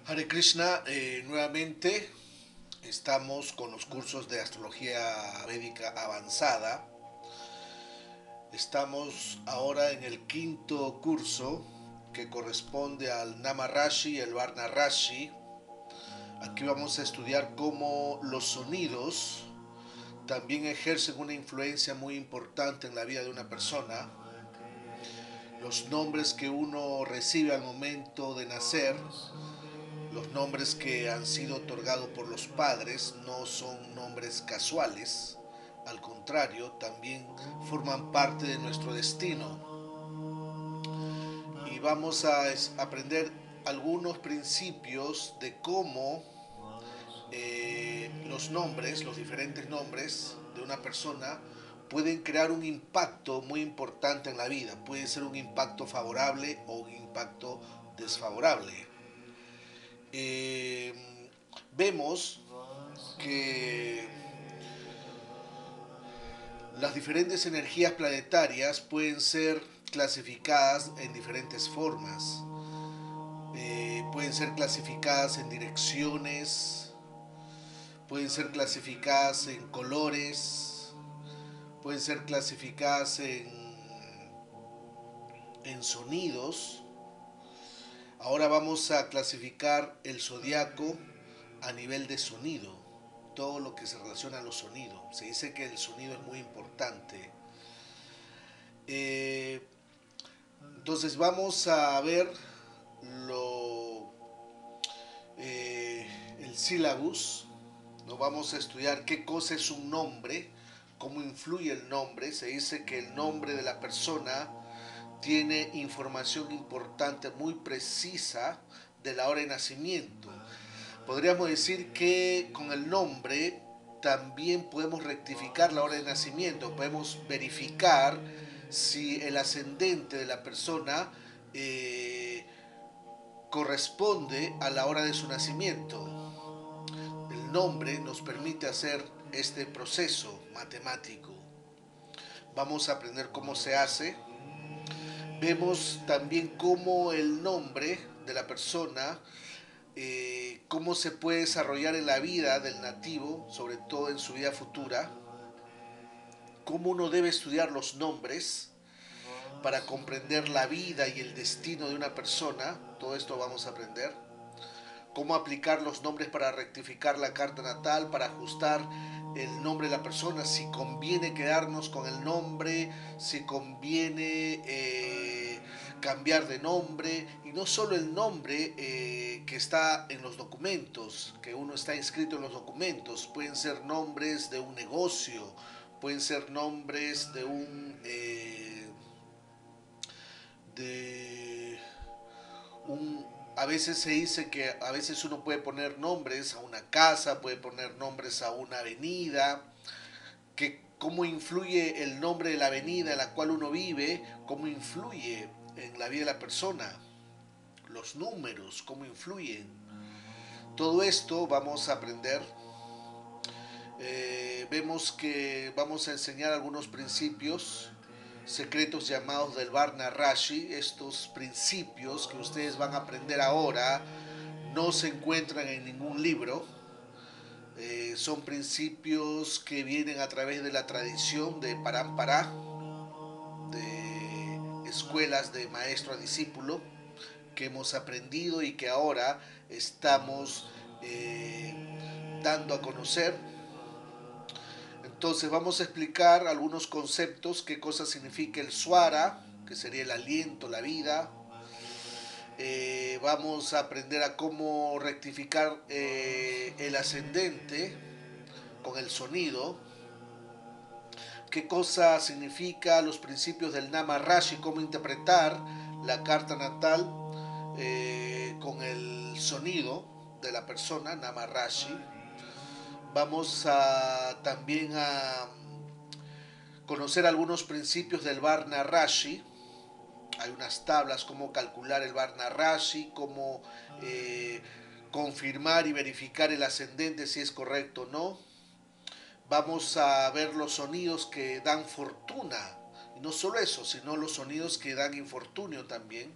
Hare Krishna, nuevamente estamos con los cursos de astrología védica avanzada. Estamos ahora en el quinto curso que corresponde al Nama Rashi y el Varna Rashi. Aquí vamos a estudiar cómo los sonidos también ejercen una influencia muy importante en la vida de una persona. Los nombres que uno recibe al momento de nacer, los nombres que han sido otorgados por los padres no son nombres casuales, al contrario, también forman parte de nuestro destino. Y vamos a aprender algunos principios de cómo los nombres, los diferentes nombres de una persona pueden crear un impacto muy importante en la vida. Puede ser un impacto favorable o un impacto desfavorable. Eh, Vemos que las diferentes energías planetarias pueden ser clasificadas en diferentes formas. Pueden ser clasificadas en direcciones, pueden ser clasificadas en colores, pueden ser clasificadas en sonidos. Ahora vamos a clasificar el zodiaco a nivel de sonido, todo lo que se relaciona a los sonidos. Se dice que el sonido es muy importante. Eh, entonces vamos a ver lo, el sílabus, ¿no? Vamos a estudiar qué cosa es un nombre, cómo influye el nombre. Se dice que el nombre de la persona tiene información importante, muy precisa de la hora de nacimiento. Podríamos decir que con el nombre también podemos rectificar la hora de nacimiento, podemos verificar si el ascendente de la persona eh, corresponde a la hora de su nacimiento. El nombre nos permite hacer este proceso matemático. Vamos a aprender cómo se hace. Vemos también cómo el nombre de la persona, cómo se puede desarrollar en la vida del nativo, sobre todo en su vida futura, cómo uno debe estudiar los nombres para comprender la vida y el destino de una persona. Todo esto vamos a aprender. Cómo aplicar los nombres para rectificar la carta natal, para ajustar el nombre de la persona, si conviene quedarnos con el nombre, si conviene cambiar de nombre, y no solo el nombre que está en los documentos, que uno está inscrito en los documentos, pueden ser nombres de un negocio, pueden ser nombres de de un a veces se dice que a veces uno puede poner nombres a una casa, puede poner nombres a una avenida, que cómo influye el nombre de la avenida en la cual uno vive, cómo influye en la vida de la persona, los números, cómo influyen. Todo esto vamos a aprender. Vemos que vamos a enseñar algunos principios secretos llamados del Varna Rashi. Estos principios que ustedes van a aprender ahora no se encuentran en ningún libro. Son principios que vienen a través de la tradición de Parampara, de escuelas de maestro a discípulo, que hemos aprendido y que ahora estamos dando a conocer. Entonces vamos a explicar algunos conceptos, qué cosa significa el swara, que sería el aliento, la vida. Vamos a aprender a cómo rectificar el ascendente con el sonido, qué cosa significa los principios del Nama Rashi, cómo interpretar la carta natal con el sonido de la persona, Nama Rashi. Vamos a también a conocer algunos principios del Varna Rashi. Hay unas tablas, cómo calcular el Varna Rashi, cómo eh, confirmar y verificar el ascendente si es correcto o no. Vamos a ver los sonidos que dan fortuna. Y no solo eso, sino los sonidos que dan infortunio también.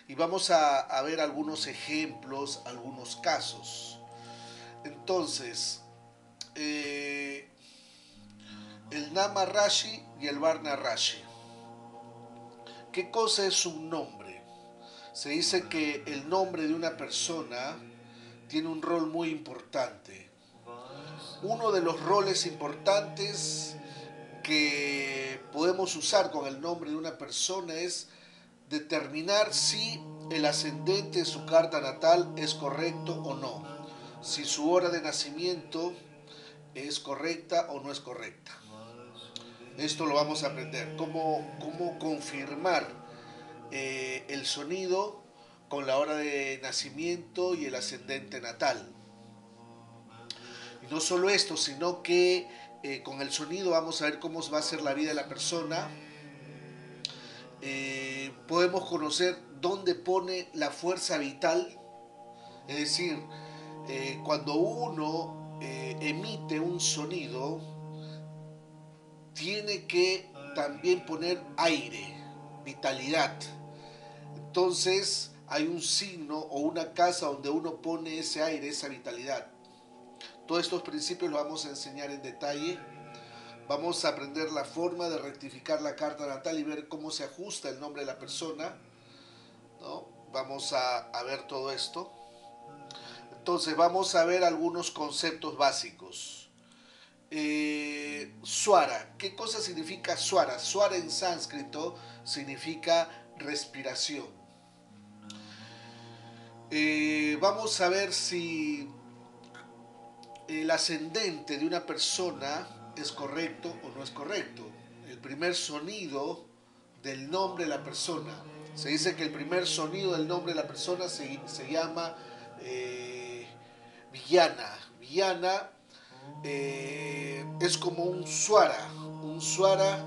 y vamos a ver algunos ejemplos, algunos casos. Entonces, el Nama Rashi y el Varna Rashi. ¿Qué cosa es un nombre? Se dice que el nombre de una persona tiene un rol muy importante. Uno de los roles importantes que podemos usar con el nombre de una persona es determinar si el ascendente de su carta natal es correcto o no, si su hora de nacimiento es correcta o no es correcta. Esto lo vamos a aprender, cómo confirmar el sonido con la hora de nacimiento y el ascendente natal. Y no solo esto, sino que con el sonido vamos a ver cómo va a ser la vida de la persona. Podemos conocer dónde pone la fuerza vital, es decir, cuando uno emite un sonido, tiene que también poner aire, vitalidad. Entonces hay un signo o una casa donde uno pone ese aire, esa vitalidad. Todos estos principios los vamos a enseñar en detalle. Vamos a aprender la forma de rectificar la carta natal y ver cómo se ajusta el nombre de la persona, ¿no? Vamos a ver todo esto. Entonces vamos a ver algunos conceptos básicos. Swara. ¿Qué cosa significa swara? Swara en sánscrito significa respiración. Vamos a ver si el ascendente de una persona es correcto o no es correcto. El primer sonido del nombre de la persona. Se dice que el primer sonido del nombre de la persona se llama villana. Villana es como un suara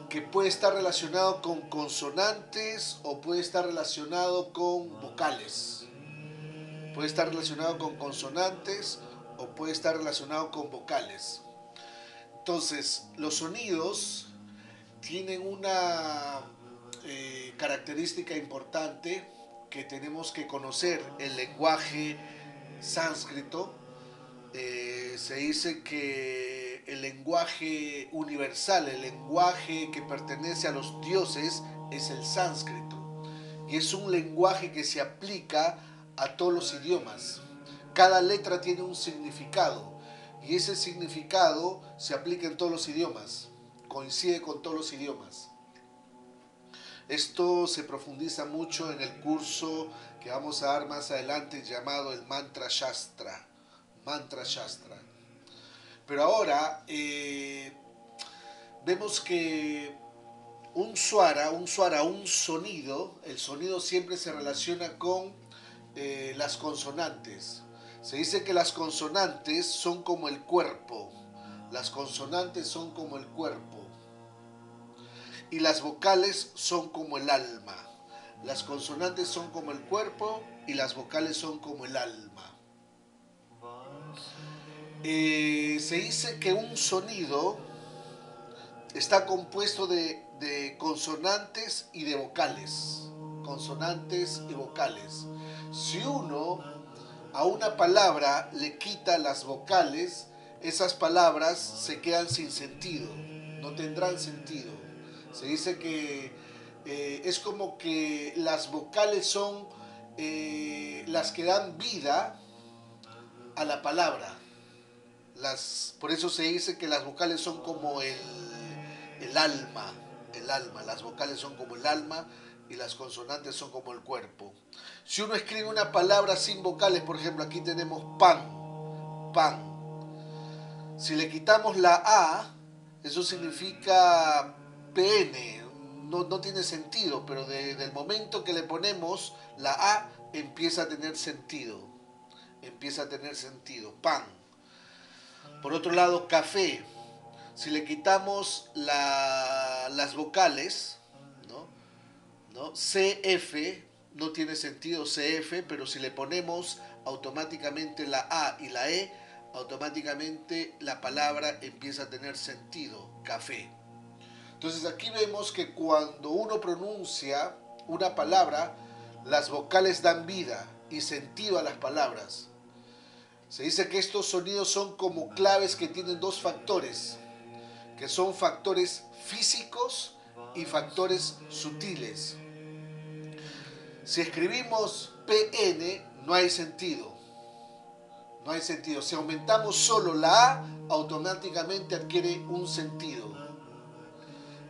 que puede estar relacionado con consonantes o puede estar relacionado con vocales. Puede estar relacionado con consonantes o puede estar relacionado con vocales. Entonces, los sonidos tienen una característica importante que tenemos que conocer el lenguaje sánscrito. Se dice que el lenguaje universal, el lenguaje que pertenece a los dioses es el sánscrito. Y es un lenguaje que se aplica a todos los idiomas. Cada letra tiene un significado y ese significado se aplica en todos los idiomas, coincide con todos los idiomas. Esto se profundiza mucho en el curso que vamos a dar más adelante llamado el Mantra Shastra. Mantra Shastra. Pero ahora vemos que un sonido, el sonido siempre se relaciona con las consonantes. Se dice que las consonantes son como el cuerpo. Las consonantes son como el cuerpo. Y las vocales son como el alma. Las consonantes son como el cuerpo y las vocales son como el alma. Se dice que un sonido está compuesto de consonantes y de vocales. Consonantes y vocales. Si uno a una palabra le quita las vocales, esas palabras se quedan sin sentido, no tendrán sentido. Se dice que es como que las vocales son las que dan vida a la palabra. Por eso se dice que las vocales son como el alma, las vocales son como el alma y las consonantes son como el cuerpo. Si uno escribe una palabra sin vocales, por ejemplo, aquí tenemos pan, pan. Si le quitamos la A, eso significa pene, no tiene sentido, pero desde el momento que le ponemos la A, empieza a tener sentido, pan. Por otro lado, café. Si le quitamos las vocales, ¿no? CF no tiene sentido CF, pero si le ponemos automáticamente la A y la E, automáticamente la palabra empieza a tener sentido, café. Entonces aquí vemos que cuando uno pronuncia una palabra, Las vocales dan vida y sentido a las palabras. Se dice que estos sonidos son como claves que tienen dos factores, que son factores físicos y factores sutiles. Si escribimos PN, no hay sentido. No hay sentido. Si aumentamos solo la A, automáticamente adquiere un sentido.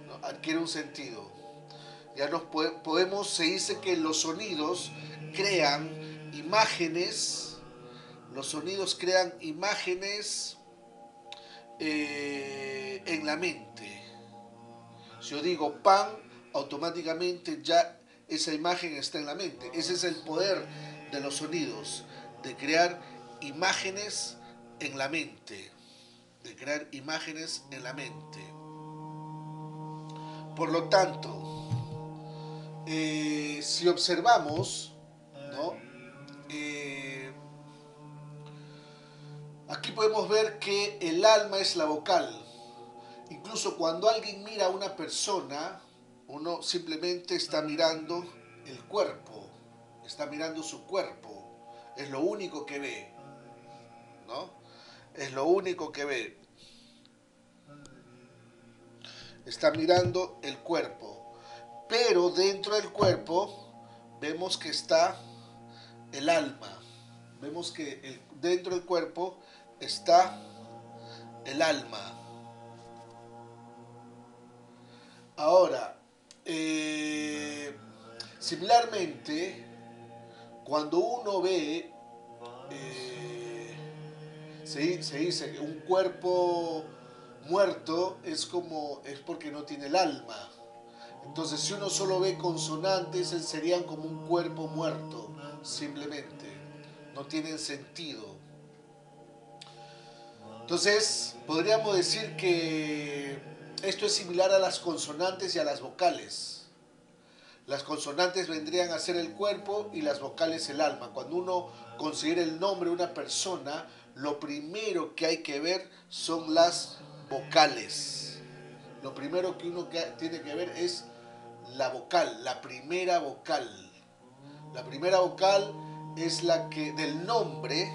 ¿No? Adquiere un sentido. Ya nos podemos, se dice que los sonidos crean imágenes. Los sonidos crean imágenes en la mente. Si yo digo pan, automáticamente ya esa imagen está en la mente. Ese es el poder de los sonidos, de crear imágenes en la mente. De crear imágenes en la mente. Por lo tanto, si observamos, ¿no? Aquí podemos ver que el alma es la vocal. Incluso cuando alguien mira a una persona, uno simplemente está mirando el cuerpo, está mirando su cuerpo, es lo único que ve, ¿no? Es lo único que ve. Está mirando el cuerpo, pero dentro del cuerpo vemos que está el alma, vemos que dentro del cuerpo está el alma. Ahora, similarmente, cuando uno ve, se dice que un cuerpo muerto es porque no tiene el alma. Entonces, si uno solo ve consonantes, serían como un cuerpo muerto, simplemente. No tienen sentido. Entonces, podríamos decir que esto es similar a las consonantes y a las vocales. Las consonantes vendrían a ser el cuerpo y las vocales el alma. Cuando uno considera el nombre de una persona, lo primero que hay que ver son las vocales. Lo primero que uno tiene que ver es la vocal, la primera vocal. La primera vocal es la que del nombre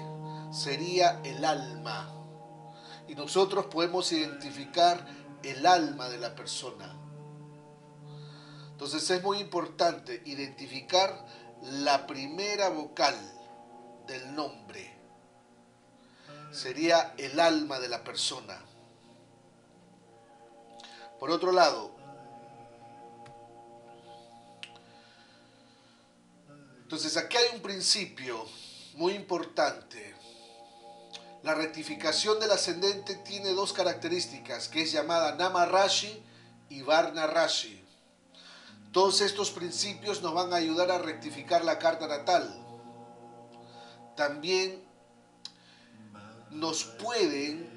sería el alma. Y nosotros podemos identificar el alma de la persona. Entonces es muy importante identificar la primera vocal del nombre. Sería el alma de la persona. Por otro lado, entonces aquí hay un principio muy importante. La rectificación del ascendente tiene dos características, que es llamada Nama Rashi y Varna Rashi. Todos estos principios nos van a ayudar a rectificar la carta natal. También nos pueden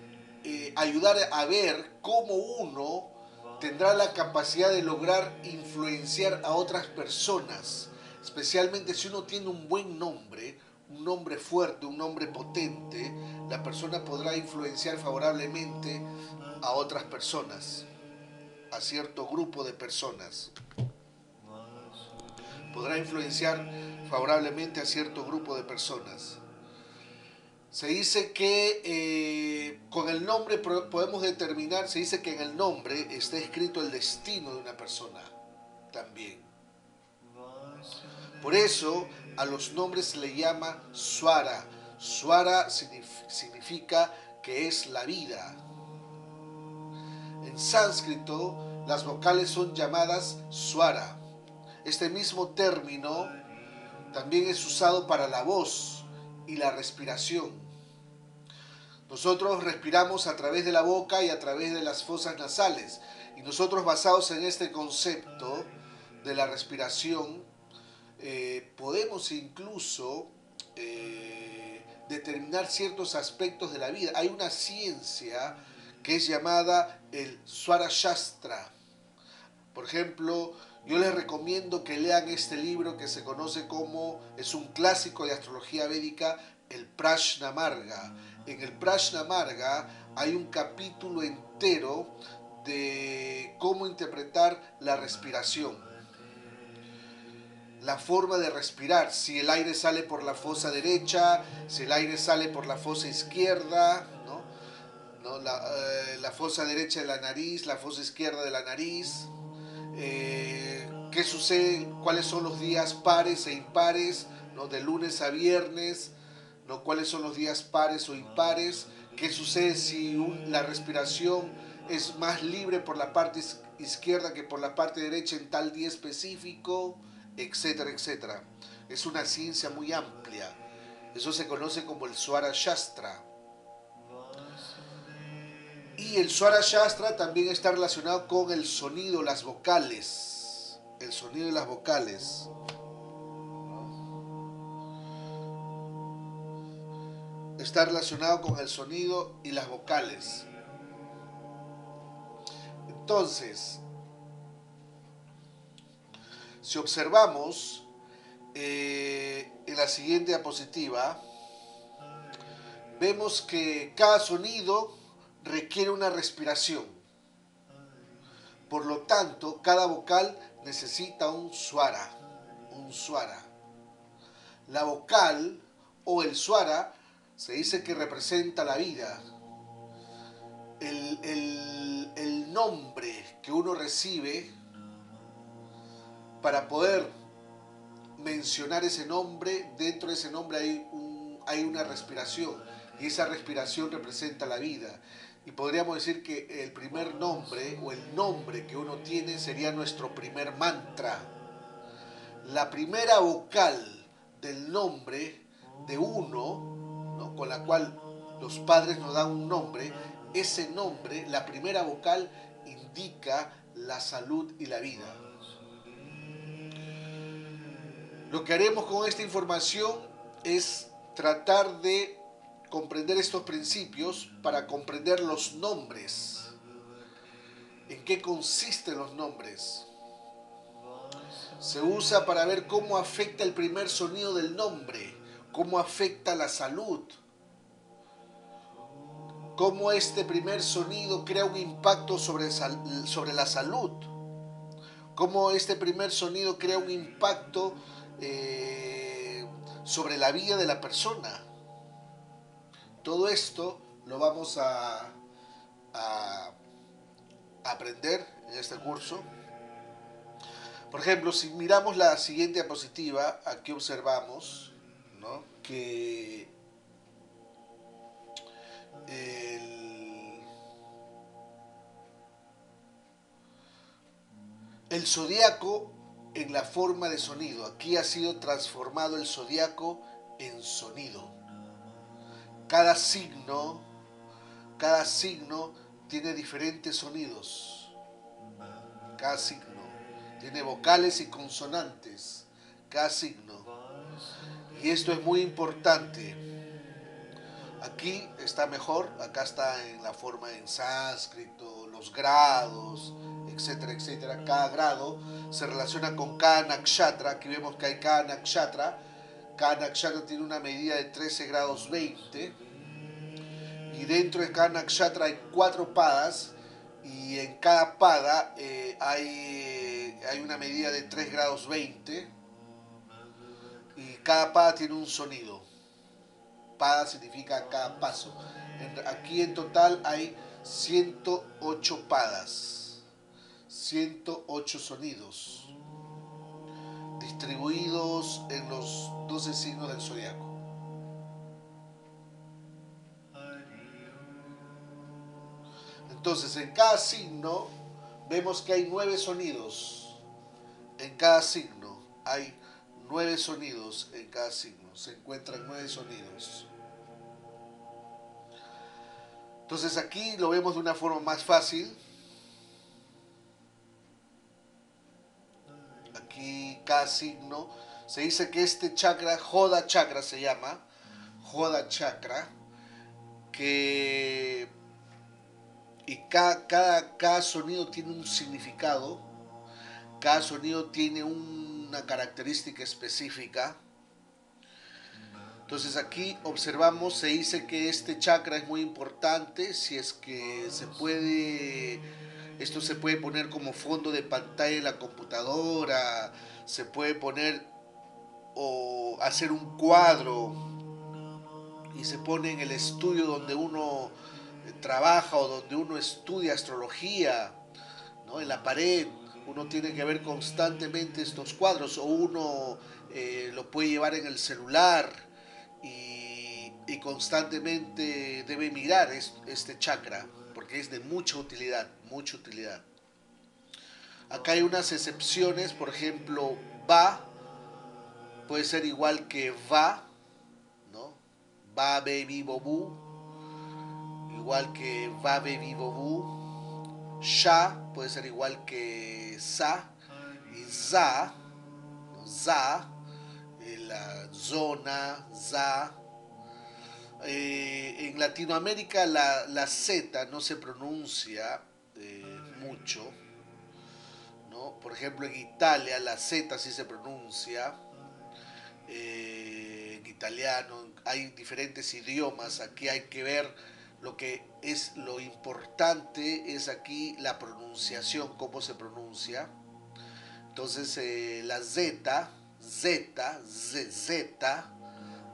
ayudar a ver cómo uno tendrá la capacidad de lograr influenciar a otras personas, especialmente si uno tiene un buen nombre, un nombre fuerte, un nombre potente, la persona podrá influenciar favorablemente a otras personas, a cierto grupo de personas. Podrá influenciar favorablemente a cierto grupo de personas. Se dice que con el nombre podemos determinar, se dice que en el nombre está escrito el destino de una persona también. Por eso a los nombres se le llama Swara. Swara significa que es la vida. En sánscrito las vocales son llamadas Swara. Este mismo término también es usado para la voz y la respiración. Nosotros respiramos a través de la boca y a través de las fosas nasales. Y nosotros, basados en este concepto de la respiración, podemos incluso determinar ciertos aspectos de la vida. Hay una ciencia que es llamada el Swara Shastra. Por ejemplo, yo les recomiendo que lean este libro que se conoce como, es un clásico de astrología védica, el Prashnamarga. En el Prashnamarga hay un capítulo entero de cómo interpretar la respiración. la forma de respirar, si el aire sale por la fosa derecha, si el aire sale por la fosa izquierda, ¿no? ¿No? La fosa derecha de la nariz, la fosa izquierda de la nariz, qué sucede, cuáles son los días pares e impares, ¿no? De lunes a viernes, ¿no? Cuáles son los días pares o impares, qué sucede si la respiración es más libre por la parte izquierda que por la parte derecha en tal día específico, etcétera, etcétera. Es una ciencia muy amplia. Eso se conoce como el Swara Shastra. Y el Swara Shastra también está relacionado con el sonido, las vocales. El sonido de las vocales. Está relacionado con el sonido y las vocales. Entonces, si observamos en la siguiente diapositiva, vemos que cada sonido requiere una respiración. Por lo tanto, cada vocal necesita un swara. Un swara. La vocal o el swara se dice que representa la vida. El nombre que uno recibe para poder mencionar ese nombre, dentro de ese nombre hay una respiración y esa respiración representa la vida. Y podríamos decir que el primer nombre o el nombre que uno tiene sería nuestro primer mantra. La primera vocal del nombre de uno, ¿no? Con la cual los padres nos dan un nombre, ese nombre, la primera vocal, indica la salud y la vida. Lo que haremos con esta información es tratar de comprender estos principios para comprender los nombres. ¿En qué consisten los nombres? Se usa para ver cómo afecta el primer sonido del nombre, cómo afecta la salud, cómo este primer sonido crea un impacto sobre la salud, cómo este primer sonido crea un impacto sobre la vida de la persona. Todo esto lo vamos a aprender en este curso. Por ejemplo, si miramos la siguiente diapositiva, aquí observamos, ¿no?, que el zodiaco en la forma de sonido. Aquí ha sido transformado el zodiaco en sonido. Cada signo tiene diferentes sonidos. Cada signo tiene vocales y consonantes. Cada signo. Y esto es muy importante. Aquí está mejor, acá está en la forma en sánscrito, los grados, etcétera, etcétera. Cada grado se relaciona con cada nakshatra. Aquí vemos que hay cada nakshatra. Cada nakshatra tiene una medida de 13 grados 20. Y dentro de cada nakshatra hay 4 padas. Y en cada pada hay una medida de 3 grados 20. Y cada pada tiene un sonido. Pada significa cada paso. Aquí en total hay 108 padas, 108 sonidos, distribuidos en los 12 signos del zodiaco. Entonces, en cada signo vemos que hay 9 sonidos. En cada signo hay 9 sonidos. En cada signo se encuentran 9 sonidos. Entonces aquí lo vemos de una forma más fácil. Aquí cada signo, se dice que este chakra, Joda Chakra se llama, Joda Chakra, que y cada sonido tiene un significado, cada sonido tiene una característica específica. Entonces aquí observamos, se dice que este chakra es muy importante, si es que se puede, esto se puede poner como fondo de pantalla en la computadora, se puede poner o hacer un cuadro y se pone en el estudio donde uno trabaja o donde uno estudia astrología, ¿no? En la pared uno tiene que ver constantemente estos cuadros, o uno lo puede llevar en el celular y constantemente debe mirar este chakra porque es de mucha utilidad, mucha utilidad. Acá hay unas excepciones, por ejemplo, va puede ser igual que va, ¿no? Va, baby, bobu, igual que va, baby, bobu. Sha puede ser igual que sa y za, ¿no? Za, la zona, za. En Latinoamérica la Z no se pronuncia mucho, ¿no? Por ejemplo, en Italia la Z sí se pronuncia, en italiano, hay diferentes idiomas, aquí hay que ver lo que es lo importante es aquí la pronunciación, cómo se pronuncia. Entonces la Z, Z, Z, Z,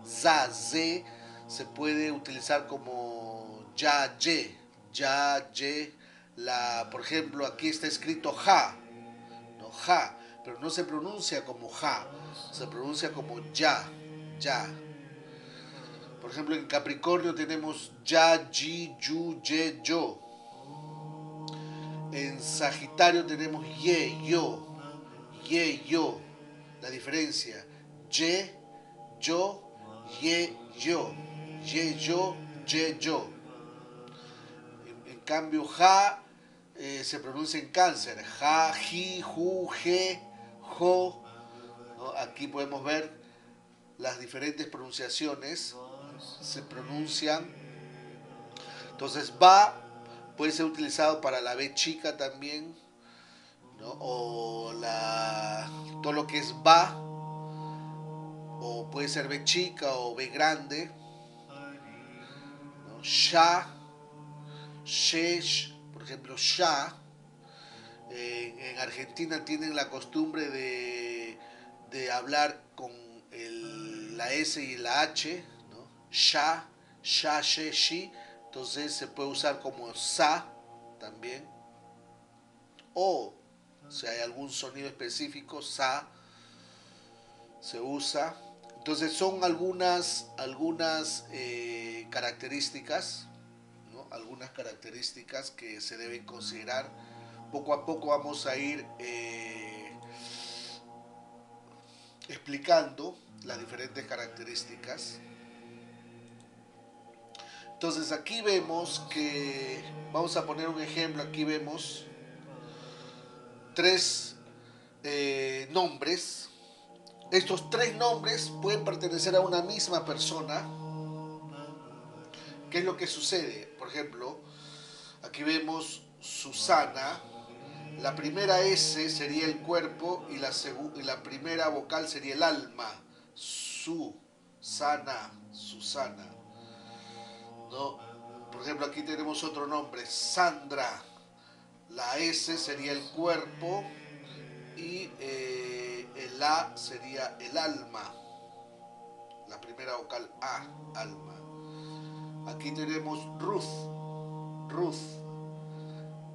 za, Z, se puede utilizar como ya, ye, ya, ye. Por ejemplo, aquí está escrito ja, ¿no? Ja, pero no se pronuncia como ja, se pronuncia como ya, ya. Por ejemplo, en Capricornio tenemos ya, ji, yu, ye, yo. En Sagitario tenemos ye, yo. La diferencia, ye, yo, ye, yo. Ye, yo, ye, yo. En cambio, ja se pronuncia en cáncer. Ja, ji, ju, je, jo. ¿No? Aquí podemos ver las diferentes pronunciaciones. Se pronuncian. Entonces, va puede ser utilizado para la B chica también, ¿no? O todo lo que es va, o puede ser B chica o B grande, ¿no? Sha, shesh, por ejemplo, sha. En Argentina tienen la costumbre de hablar con la S y la H, ¿no? Sha, sha, she, shi. Entonces se puede usar como sa también. O si hay algún sonido específico, sa se usa. Entonces son algunas características, ¿no? Algunas características que se deben considerar. Poco a poco vamos a ir explicando las diferentes características. Entonces aquí vemos que, vamos a poner un ejemplo, aquí vemos tres nombres. Estos tres nombres pueden pertenecer a una misma persona. ¿Qué es lo que sucede? Por ejemplo, aquí vemos Susana. La primera S sería el cuerpo y la primera vocal sería el alma. Susana, Susana. ¿No? Por ejemplo, aquí tenemos otro nombre, Sandra. La S sería el cuerpo y el A sería el alma. La primera vocal A, alma. Aquí tenemos Ruth, Ruth.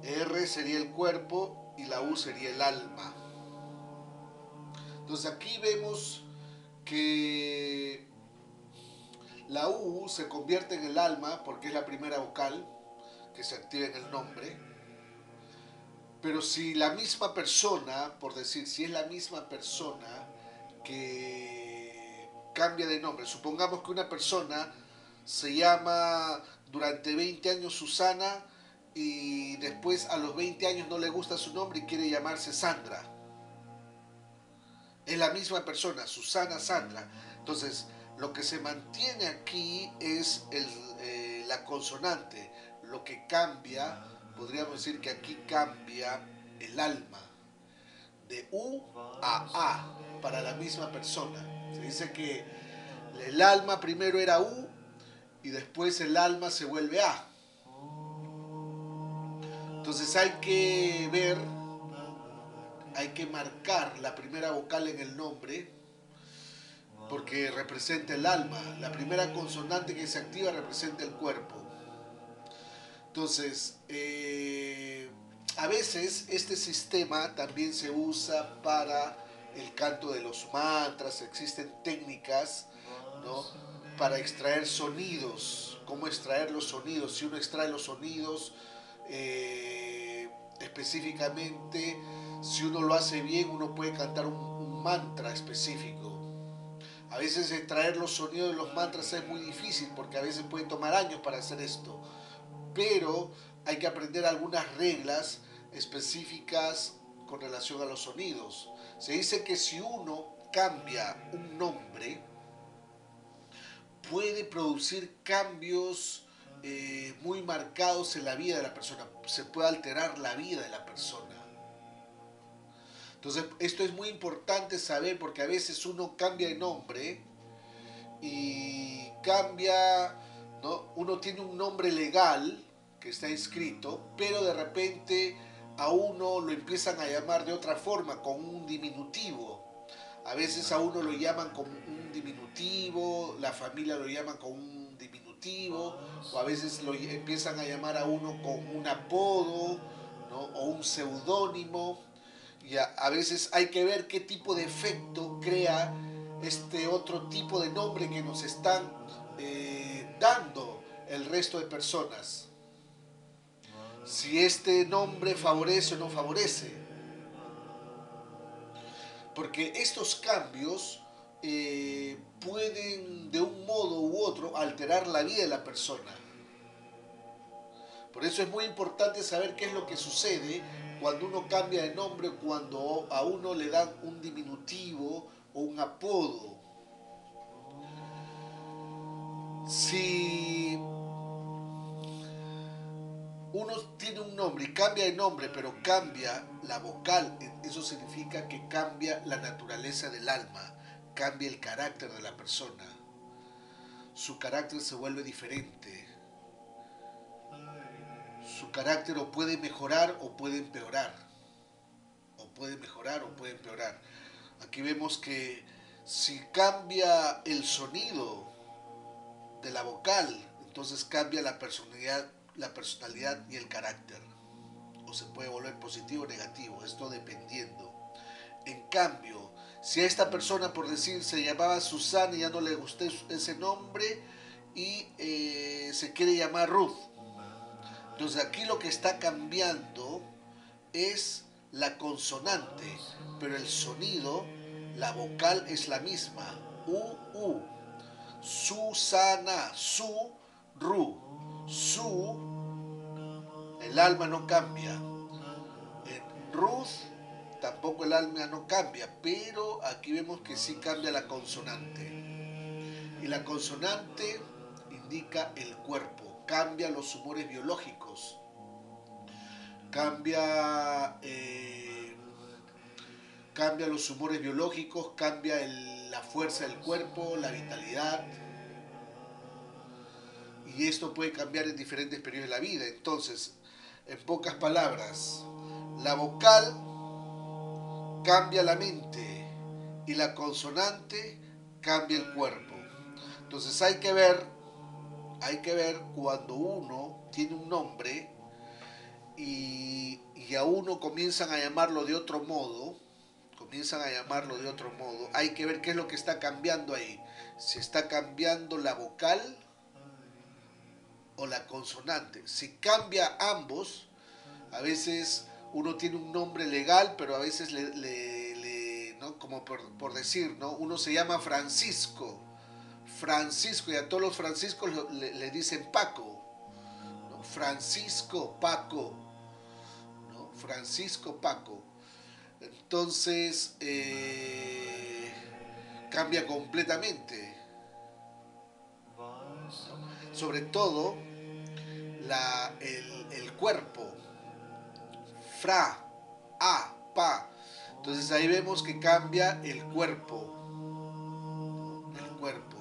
R sería el cuerpo y la U sería el alma. Entonces aquí vemos que la U se convierte en el alma porque es la primera vocal que se activa en el nombre. Pero si la misma persona, por decir, si es la misma persona que cambia de nombre, supongamos que una persona se llama durante 20 años Susana y después a los 20 años no le gusta su nombre y quiere llamarse Sandra. Es la misma persona, Susana, Sandra. Entonces, lo que se mantiene aquí es la consonante. Lo que cambia, podríamos decir que aquí cambia el alma. De U a A para la misma persona. Se dice que el alma primero era U y después el alma se vuelve A. Entonces hay que ver, hay que marcar la primera vocal en el nombre porque representa el alma. La primera consonante que se activa representa el cuerpo. Entonces, a veces este sistema también se usa para el canto de los mantras. Existen técnicas, ¿no?, para extraer sonidos. ¿Cómo extraer los sonidos? Si uno extrae los sonidos, específicamente, si uno lo hace bien, uno puede cantar un mantra específico. A veces extraer los sonidos de los mantras es muy difícil porque a veces puede tomar años para hacer esto, pero hay que aprender algunas reglas específicas con relación a los sonidos. Se dice que si uno cambia un nombre, puede producir cambios muy marcados en la vida de la persona. Se puede alterar la vida de la persona. Entonces, esto es muy importante saber porque a veces uno cambia de nombre y cambia, ¿no? Uno tiene un nombre legal que está inscrito, pero de repente a uno lo empiezan a llamar de otra forma, con un diminutivo. A veces a uno lo llaman con un diminutivo, la familia lo llama con un diminutivo, o a veces lo empiezan a llamar a uno con un apodo, ¿no?, o un seudónimo. Y a veces hay que ver qué tipo de efecto crea este otro tipo de nombre que nos están dando el resto de personas. Si este nombre favorece o no favorece. Porque estos cambios pueden de un modo u otro alterar la vida de la persona. Por eso es muy importante saber qué es lo que sucede cuando uno cambia de nombre, cuando a uno le dan un diminutivo o un apodo. Si uno tiene un nombre y cambia de nombre, pero cambia la vocal, eso significa que cambia la naturaleza del alma, cambia el carácter de la persona. Su carácter se vuelve diferente. Su carácter o puede mejorar o puede empeorar. O puede mejorar o puede empeorar. Aquí vemos que si cambia el sonido de la vocal, entonces cambia la personalidad y el carácter. O se puede volver positivo o negativo, esto dependiendo. En cambio, si a esta persona, por decir, se llamaba Susana y ya no le gustó ese nombre y se quiere llamar Ruth, entonces aquí lo que está cambiando es la consonante, pero el sonido, la vocal es la misma. U. Susana, su, ru. El alma no cambia. En Ruth tampoco el alma no cambia, pero aquí vemos que sí cambia la consonante. Y la consonante indica el cuerpo, cambia los humores biológicos, cambia los humores biológicos, cambia la fuerza del cuerpo, la vitalidad. Y esto puede cambiar en diferentes periodos de la vida. Entonces, en pocas palabras, la vocal cambia la mente y la consonante cambia el cuerpo. Entonces hay que ver cuando uno tiene un nombre y a uno comienzan a llamarlo de otro modo, hay que ver qué es lo que está cambiando ahí. Si está cambiando la vocal o la consonante. Si cambia ambos, a veces uno tiene un nombre legal, pero a veces ¿no?, como por decir, ¿no?, uno se llama Francisco, y a todos los Franciscos le dicen Paco, ¿no? Francisco, Paco, ¿no? Francisco, Paco. Entonces, cambia completamente. Sobre todo, el cuerpo. Fra, a, pa. Entonces ahí vemos que cambia el cuerpo. El cuerpo.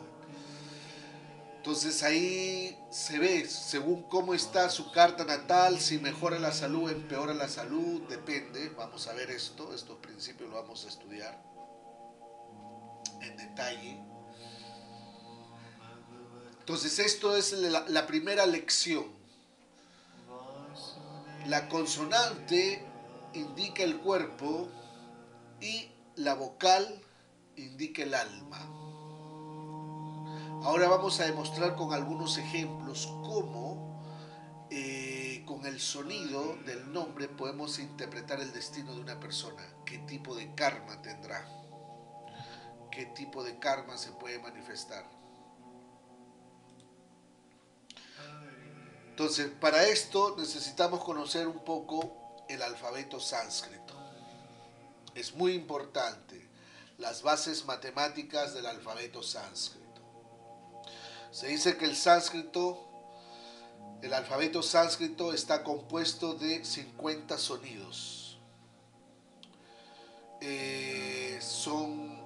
Entonces ahí se ve, según cómo está su carta natal, si mejora la salud, empeora la salud, depende. Vamos a ver estos principios los vamos a estudiar en detalle. Entonces esto es la primera lección. La consonante indica el cuerpo y la vocal indica el alma. Ahora vamos a demostrar con algunos ejemplos cómo con el sonido del nombre podemos interpretar el destino de una persona, qué tipo de karma tendrá, qué tipo de karma se puede manifestar. Entonces, para esto necesitamos conocer un poco el alfabeto sánscrito. Es muy importante las bases matemáticas del alfabeto sánscrito. Se dice que el alfabeto sánscrito está compuesto de 50 sonidos. Son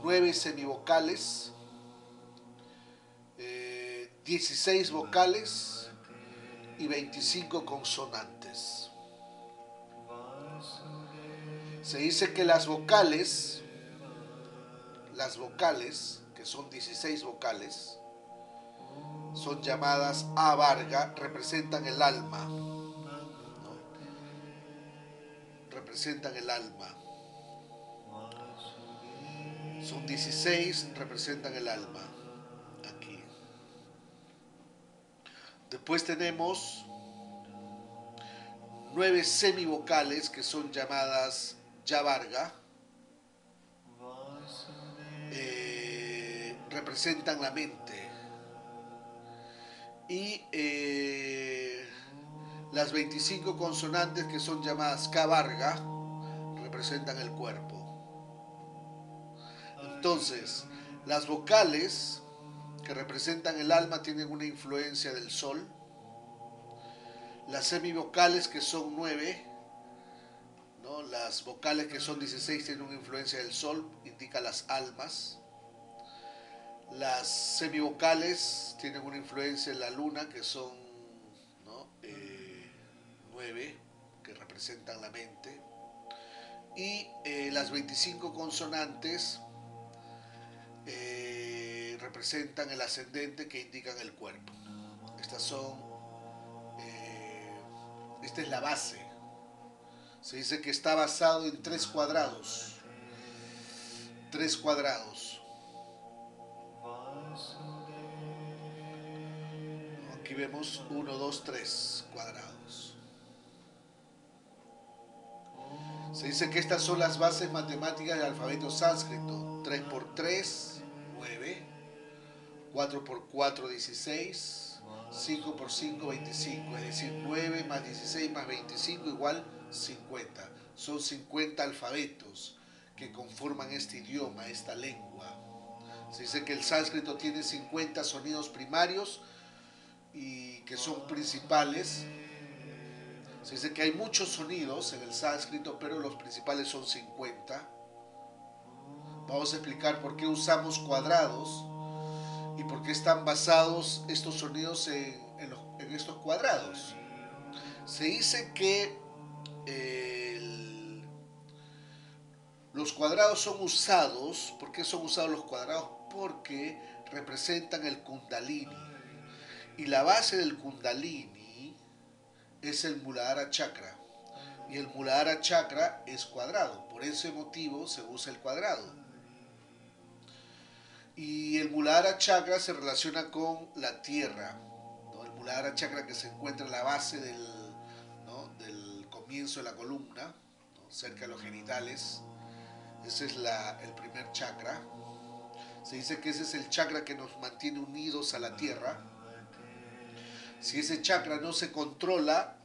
9 semivocales, 16 vocales y 25 consonantes. Se dice que las vocales, que son 16 vocales, son llamadas A varga, representan el alma, ¿no? Representan el alma. Son 16, representan el alma. Aquí. Después tenemos 9 semivocales que son llamadas Ya varga. Representan la mente. Y las 25 consonantes que son llamadas K varga representan el cuerpo. Entonces, las vocales que representan el alma tienen una influencia del sol. Las semivocales, que son 9, ¿no? Las vocales, que son 16, tienen una influencia del sol, indica las almas. Las semivocales tienen una influencia en la luna, que son, ¿no? 9, que representan la mente. Y las 25 consonantes representan el ascendente, que indican el cuerpo. Esta es la base. Se dice que está basado en 3 cuadrados. 3 cuadrados. Aquí vemos 1, 2, 3 cuadrados. Se dice que estas son las bases matemáticas del alfabeto sánscrito. 3 por 3, 9. 4 por 4, 16. 5 por 5, 25. Es decir, 9 más 16 más 25 igual 50. Son 50 alfabetos que conforman este idioma, esta lengua. Se dice que el sánscrito tiene 50 sonidos primarios y que son principales. Se dice que hay muchos sonidos en el sánscrito, pero los principales son 50. Vamos a explicar por qué usamos cuadrados y por qué están basados estos sonidos en estos cuadrados. Se dice que los cuadrados son usados. ¿Por qué son usados los cuadrados? Porque representan el kundalini. Y la base del kundalini es el Muladhara Chakra. Y el Muladhara Chakra es cuadrado. Por ese motivo se usa el cuadrado. Y el Muladhara Chakra se relaciona con la tierra, ¿no? El Muladhara Chakra, que se encuentra en la base ¿no? del comienzo de la columna, ¿no? Cerca de los genitales. Ese es el primer chakra. Se dice que ese es el chakra que nos mantiene unidos a la tierra. Si ese chakra no se controla,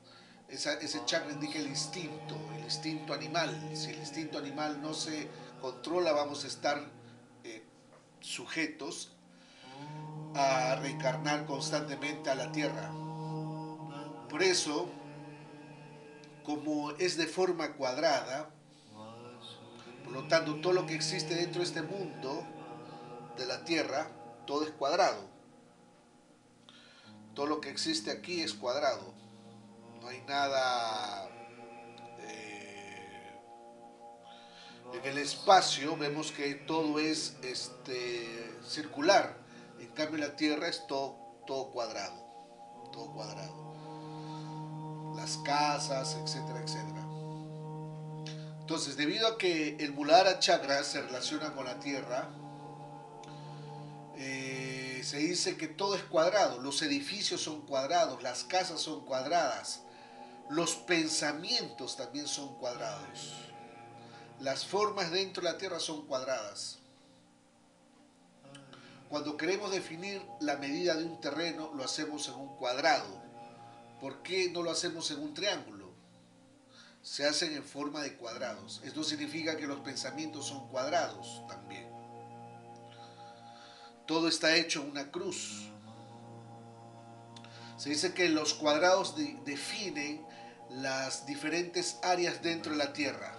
ese chakra indica el instinto animal. Si el instinto animal no se controla, vamos a estar sujetos a reencarnar constantemente a la tierra. Por eso, como es de forma cuadrada, por lo tanto, todo lo que existe dentro de este mundo de la tierra, todo es cuadrado. Todo lo que existe aquí es cuadrado. No hay nada. En el espacio vemos que todo es circular. En cambio la Tierra es todo cuadrado, todo cuadrado. Las casas, etcétera, etcétera. Entonces, debido a que el Muladhara Chakra se relaciona con la Tierra, se dice que todo es cuadrado, los edificios son cuadrados, las casas son cuadradas, los pensamientos también son cuadrados, las formas dentro de la Tierra son cuadradas. Cuando queremos definir la medida de un terreno, lo hacemos en un cuadrado. ¿Por qué no lo hacemos en un triángulo? Se hacen en forma de cuadrados. Esto significa que los pensamientos son cuadrados también. Todo está hecho en una cruz. Se dice que los cuadrados definen las diferentes áreas dentro de la Tierra.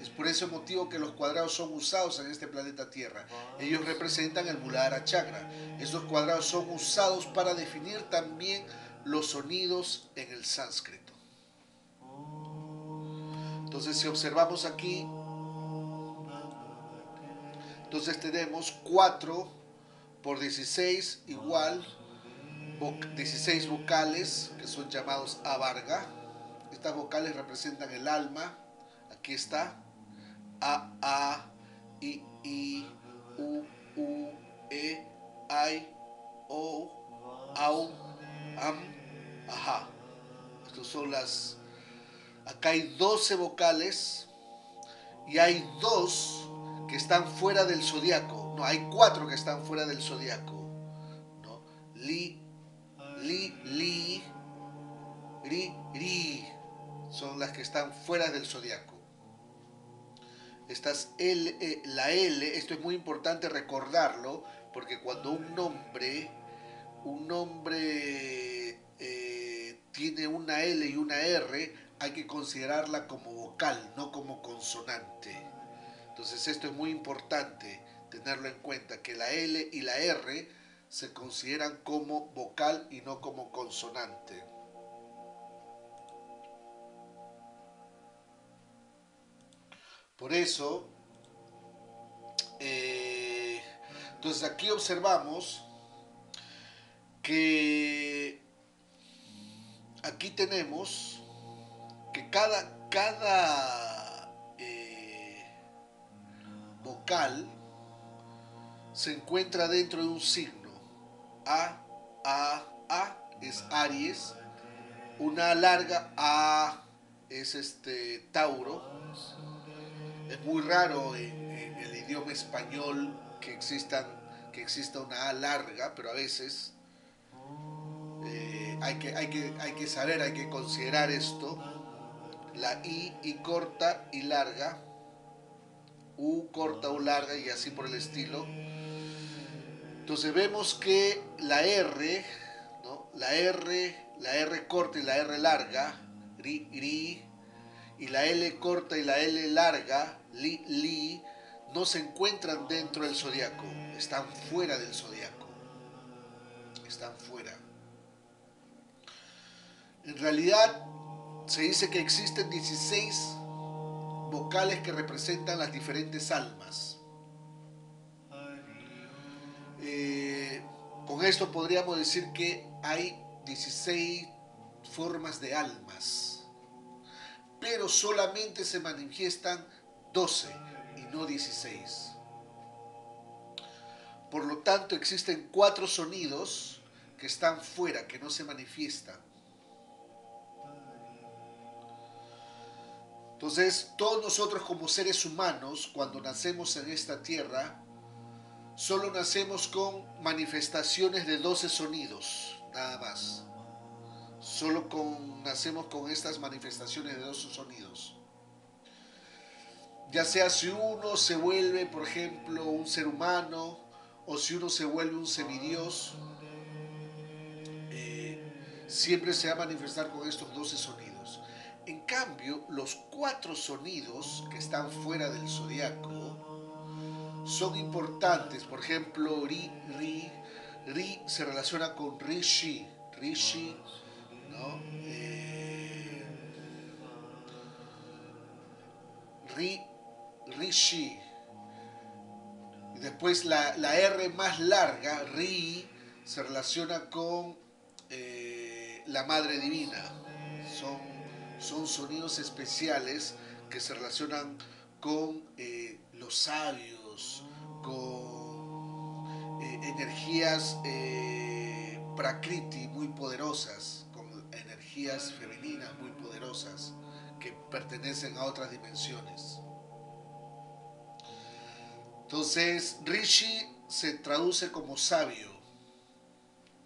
Es por ese motivo que los cuadrados son usados en este planeta Tierra. Ellos representan el Muladhara Chakra. Estos cuadrados son usados para definir también los sonidos en el sánscrito. Entonces, si observamos aquí, entonces tenemos 4 por 16 igual 16 vocales que son llamados avarga. Estas vocales representan el alma. Aquí está. A, I, U, E, I, O, Au, Am, Ajá. Estas son las... Acá hay 12 vocales y hay 2 que están fuera del zodiaco. No, hay 4 que están fuera del zodiaco. ¿No? Li, li, ri. Son las que están fuera del zodiaco. Estas la L, esto es muy importante recordarlo, porque cuando un nombre tiene una L y una R, hay que considerarla como vocal, no como consonante. Entonces esto es muy importante tenerlo en cuenta, que la L y la R se consideran como vocal y no como consonante. Por eso, entonces aquí observamos que aquí tenemos que cada vocal se encuentra dentro de un signo. A es Aries, una larga A es Tauro. Es muy raro en el idioma español que exista una A larga, pero a veces hay que saber, hay que considerar esto. La I corta y larga, U corta o larga y así por el estilo. Entonces vemos que la R, ¿no? La R corta y la R larga, ri, y la L corta y la L larga, li, no se encuentran dentro del zodiaco, están fuera del zodiaco, están fuera. En realidad se dice que existen 16 vocales que representan las diferentes almas. Con esto podríamos decir que hay 16 formas de almas, pero solamente se manifiestan 12 y no 16. Por lo tanto, existen 4 sonidos que están fuera, que no se manifiestan. Entonces, todos nosotros como seres humanos, cuando nacemos en esta tierra, solo nacemos con manifestaciones de 12 sonidos, nada más. Nacemos con estas manifestaciones de 12 sonidos. Ya sea si uno se vuelve, por ejemplo, un ser humano, o si uno se vuelve un semidios, siempre se va a manifestar con estos 12 sonidos. En cambio, los 4 sonidos que están fuera del zodiaco son importantes. Por ejemplo, ri se relaciona con rishi, ¿no? Rishi. Después la R más larga, Ri, se relaciona con la Madre Divina. Son, son sonidos especiales que se relacionan con los sabios, con energías prakriti muy poderosas, con energías femeninas muy poderosas que pertenecen a otras dimensiones. Entonces, Rishi se traduce como sabio.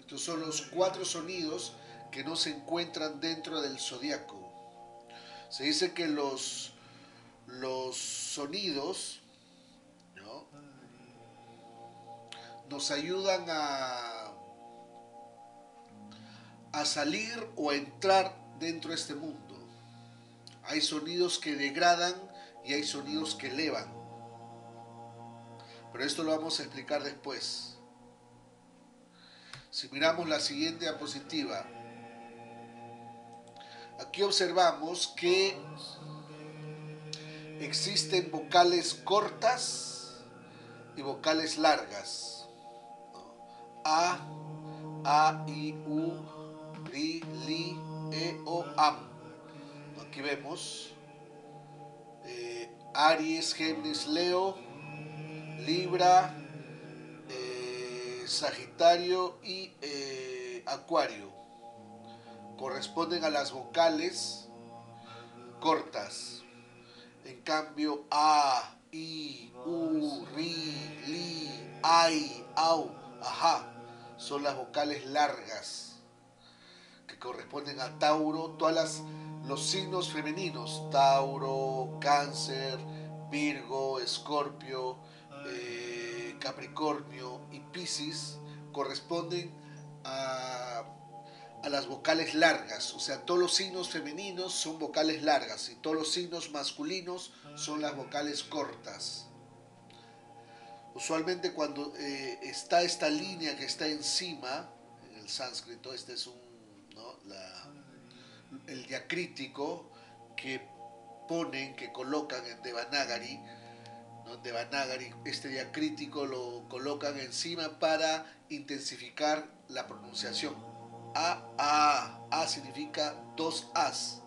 Estos son los 4 sonidos que no se encuentran dentro del zodiaco. Se dice que los sonidos, ¿no?, nos ayudan a salir o a entrar dentro de este mundo. Hay sonidos que degradan y hay sonidos que elevan. Pero esto lo vamos a explicar después. Si miramos la siguiente diapositiva, aquí observamos que existen vocales cortas y vocales largas. A, I, U, Ri, Li, E, O, Am. Aquí vemos Aries, Géminis, Leo, Libra, Sagitario y Acuario. Corresponden a las vocales cortas. En cambio, A, I, U, Ri, Li, Ai, Au, Ajá son las vocales largas que corresponden a Tauro, los signos femeninos, Tauro, Cáncer, Virgo, Escorpio, Capricornio y Piscis corresponden a las vocales largas. O sea, todos los signos femeninos son vocales largas y todos los signos masculinos son las vocales cortas. Usualmente cuando está esta línea que está encima, en el sánscrito, este es ¿no?, el diacrítico que ponen, que colocan en Devanagari, ¿no? Devanagari, este diacrítico lo colocan encima para intensificar la pronunciación. A significa 2 As,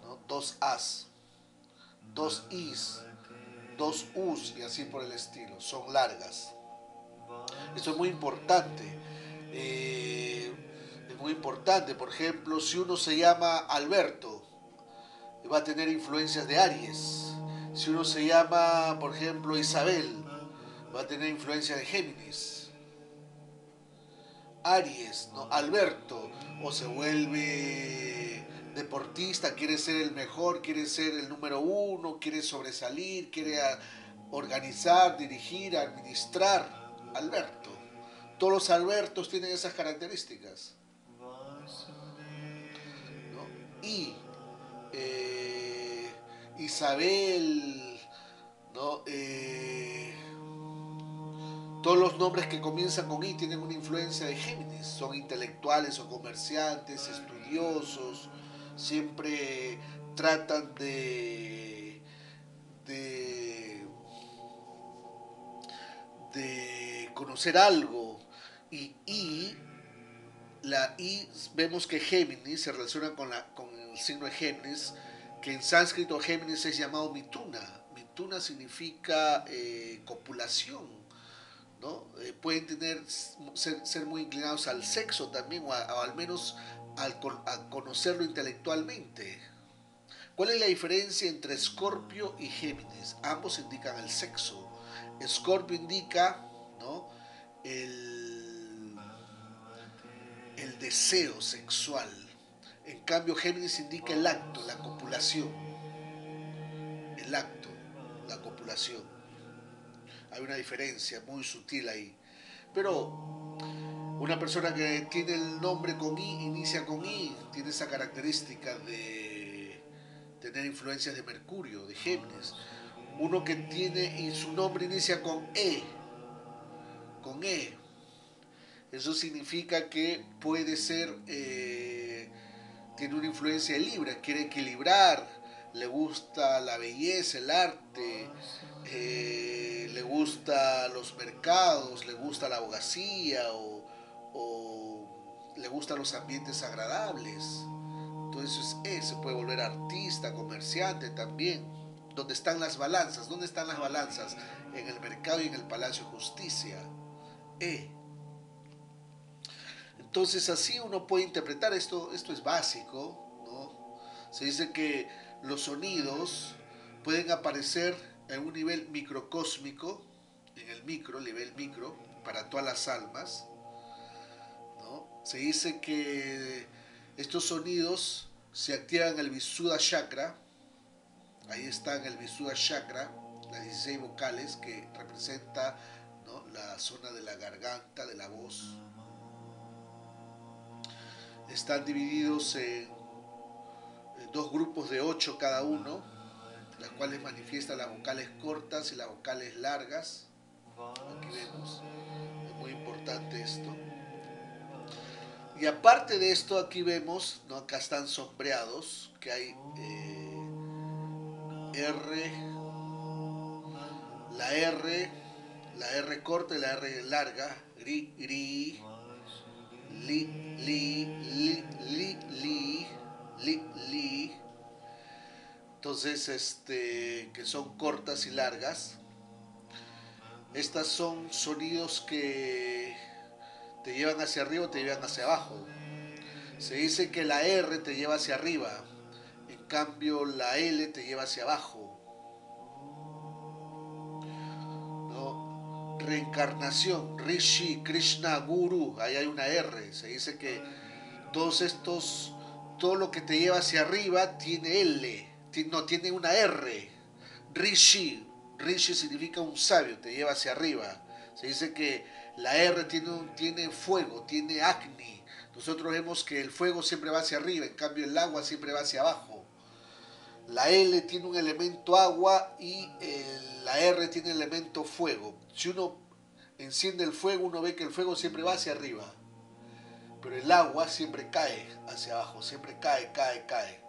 ¿no? 2 As, 2 Is, 2 Us y así por el estilo, son largas. Esto es muy importante. Es muy importante, por ejemplo, si uno se llama Alberto, va a tener influencias de Aries. Si uno se llama, por ejemplo, Isabel, va a tener influencia de Géminis. Aries, ¿no? Alberto, o se vuelve deportista, quiere ser el mejor, quiere ser el número 1, quiere sobresalir, quiere organizar, dirigir, administrar. Alberto. Todos los Albertos tienen esas características, ¿no? Y Isabel, ¿no? Todos los nombres que comienzan con I tienen una influencia de Géminis. Son intelectuales o comerciantes, estudiosos, siempre tratan de conocer algo. Y la I, vemos que Géminis se relaciona con el signo de Géminis, que en sánscrito Géminis es llamado Mituna. Mituna significa copulación, ¿no? Pueden ser muy inclinados al sexo también, o al menos a conocerlo intelectualmente. ¿Cuál es la diferencia entre Escorpio y Géminis? Ambos indican el sexo. Escorpio indica, ¿no?, el deseo sexual. En cambio, Géminis indica el acto, la copulación. El acto, la copulación. Hay una diferencia muy sutil ahí. Pero una persona que tiene el nombre con I, inicia con I, tiene esa característica de tener influencias de Mercurio, de Géminis. Uno que tiene y su nombre inicia con E, eso significa que puede ser, tiene una influencia de Libra, quiere equilibrar, le gusta la belleza, el arte, le gusta los mercados, le gusta la abogacía o le gustan los ambientes agradables. Entonces se puede volver artista, comerciante también. ¿Dónde están las balanzas? ¿Dónde están las balanzas? En el mercado y en el Palacio de Justicia. E. Entonces así uno puede interpretar esto. Esto es básico, ¿no? Se dice que los sonidos pueden aparecer en un nivel microcósmico, en el micro, nivel micro, para todas las almas, ¿no? Se dice que estos sonidos se activan en el Visuddha Chakra. Ahí están el Visuddha Chakra, las 16 vocales que representa, ¿no?, la zona de la garganta, de la voz. Están divididos en dos grupos de 8 cada uno, las cuales manifiestan las vocales cortas y las vocales largas. Aquí vemos, es muy importante esto. Y aparte de esto, aquí vemos, ¿no?, acá están sombreados, que hay R, la R, la R corta y la R larga, ri, ri, li, li, li, li, li, li, li. Entonces, que son cortas y largas. Estas son sonidos que te llevan hacia arriba o te llevan hacia abajo. Se dice que la R te lleva hacia arriba, en cambio la L te lleva hacia abajo, ¿no? Reencarnación, Rishi, Krishna, Guru, ahí hay una R. Se dice que todos estos, todo lo que te lleva hacia arriba tiene L, no, tiene una R. Rishi, Rishi significa un sabio, te lleva hacia arriba. Se dice que la R tiene fuego, tiene Agni. Nosotros vemos que el fuego siempre va hacia arriba, en cambio el agua siempre va hacia abajo. La L tiene un elemento agua y la R tiene el elemento fuego. Si uno enciende el fuego, uno ve que el fuego siempre va hacia arriba, pero el agua siempre cae hacia abajo, siempre cae, cae, cae.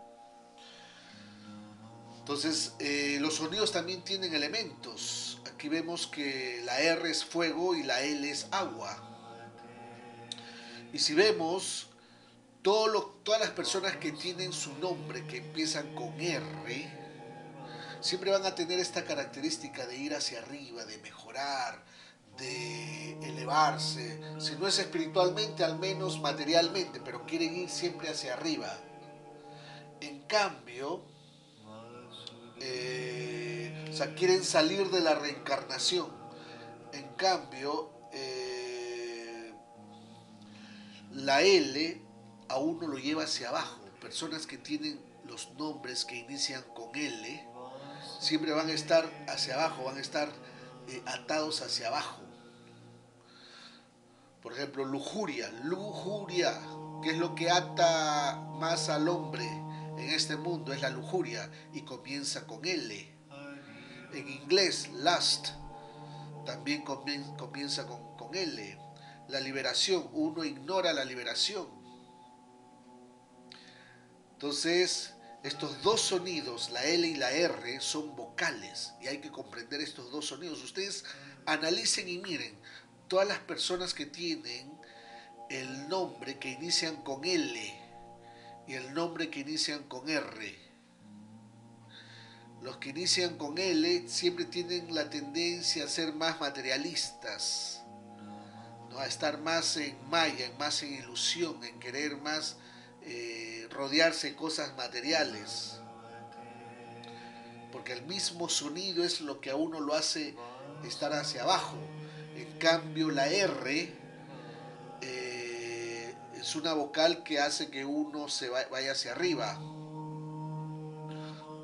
Entonces, los sonidos también tienen elementos. Aquí vemos que la R es fuego y la L es agua. Y si vemos, todas las personas que tienen su nombre, que empiezan con R, siempre van a tener esta característica de ir hacia arriba, de mejorar, de elevarse. Si no es espiritualmente, al menos materialmente, pero quieren ir siempre hacia arriba. En cambio, o sea, quieren salir de la reencarnación. En cambio, la L a uno lo lleva hacia abajo. Personas que tienen los nombres que inician con L siempre van a estar hacia abajo, van a estar atados hacia abajo. Por ejemplo, lujuria, lujuria, que es lo que ata más al hombre en este mundo, es la lujuria y comienza con L. En inglés, lust, también comienza con L. La liberación, uno ignora la liberación. Entonces, estos dos sonidos, la L y la R, son vocales y hay que comprender estos dos sonidos. Ustedes analicen y miren, todas las personas que tienen el nombre que inician con L y el nombre que inician con R. Los que inician con L siempre tienen la tendencia a ser más materialistas, ¿no?, a estar más en maya, más en ilusión, en querer más rodearse de cosas materiales. Porque el mismo sonido es lo que a uno lo hace estar hacia abajo. En cambio, la R es una vocal que hace que uno se vaya hacia arriba.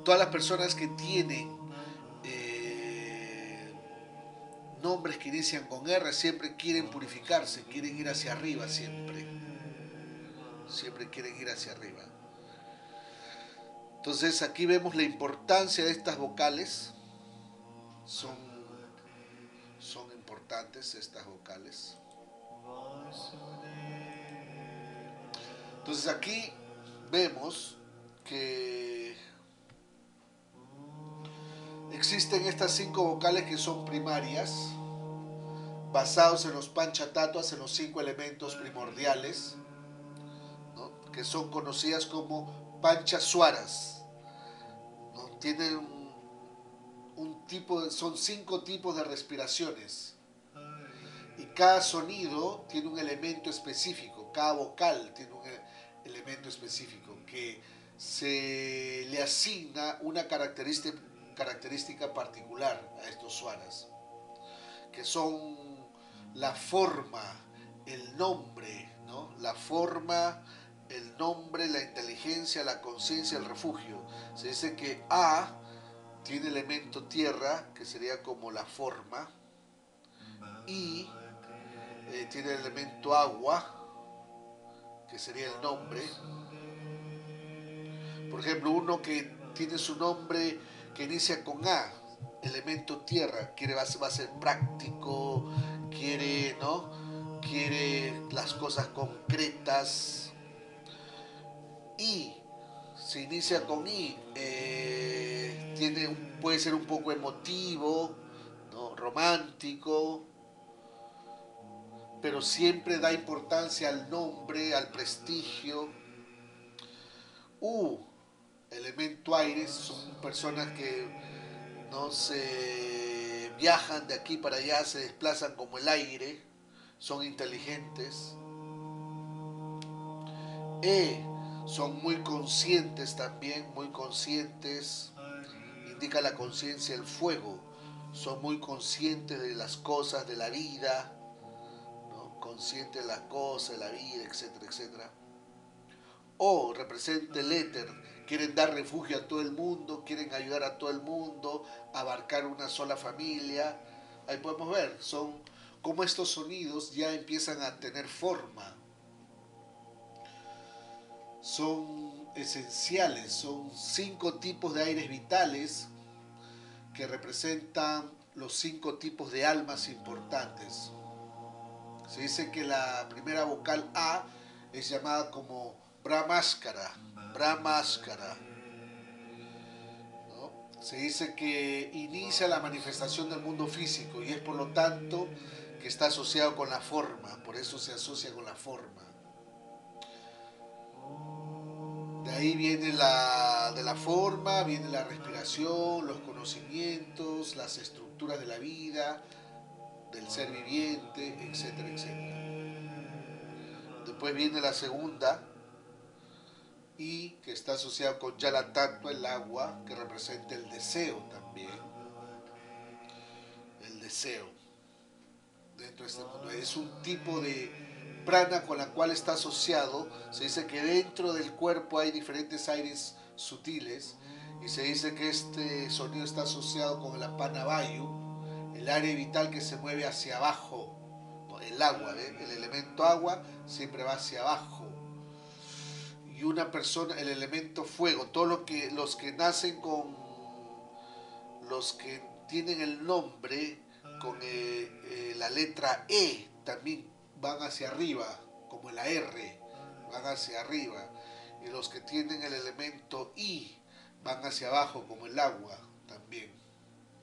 Todas las personas que tienen nombres que inician con R siempre quieren purificarse, quieren ir hacia arriba siempre. Siempre quieren ir hacia arriba. Entonces aquí vemos la importancia de estas vocales. Son importantes estas vocales. Entonces aquí vemos que Existen estas 5 vocales que son primarias, basados en los Panchatatvas, en los 5 elementos primordiales, ¿no? Que son conocidas como Panchaswaras, ¿no? Tienen son 5 tipos de respiraciones y cada sonido tiene un elemento específico, cada vocal tiene un elemento específico que se le asigna una característica particular a estos swaras, que son la forma, el nombre, ¿no? La forma, el nombre, la inteligencia, la conciencia, el refugio. Se dice que A tiene elemento tierra, que sería como la forma, y tiene el elemento agua, que sería el nombre. Por ejemplo, uno que tiene su nombre que inicia con A, elemento tierra, va a ser práctico, quiere, ¿no? Quiere las cosas concretas. Y se inicia con I, puede ser un poco emotivo, ¿no? Romántico, pero siempre da importancia al nombre, al prestigio. U, elemento aire, son personas que no se viajan de aquí para allá, se desplazan como el aire, son inteligentes. E, son muy conscientes también, muy conscientes, indica la conciencia, el fuego, son muy conscientes de las cosas, de la vida, ¿no? Conscientes de las cosas, de la vida, etcétera, etcétera. O representa el éter, quieren dar refugio a todo el mundo, quieren ayudar a todo el mundo, abarcar una sola familia. Ahí podemos ver, son como estos sonidos ya empiezan a tener forma. Son esenciales, son 5 tipos de aires vitales que representan los 5 tipos de almas importantes. Se dice que la primera vocal A es llamada como Brahmaskara, Brahmaskara, ¿no? Se dice que inicia la manifestación del mundo físico y es por lo tanto que está asociado con la forma, por eso se asocia con la forma. De ahí viene de la forma, viene la respiración, los conocimientos, las estructuras de la vida, del ser viviente, etcétera, etcétera. Después viene la segunda, y que está asociado con Jala Tattva, el agua, que representa el deseo también. El deseo dentro de este mundo. Es un tipo de prana con la cual está asociado. Se dice que dentro del cuerpo hay diferentes aires sutiles y se dice que este sonido está asociado con el apana vayu, el aire vital que se mueve hacia abajo. El agua, ¿ven? El elemento agua siempre va hacia abajo. Y una persona, el elemento fuego, todos los que nacen con, los que tienen el nombre con la letra E, también van hacia arriba, como la R, van hacia arriba. Y los que tienen el elemento I, van hacia abajo, como el agua, también.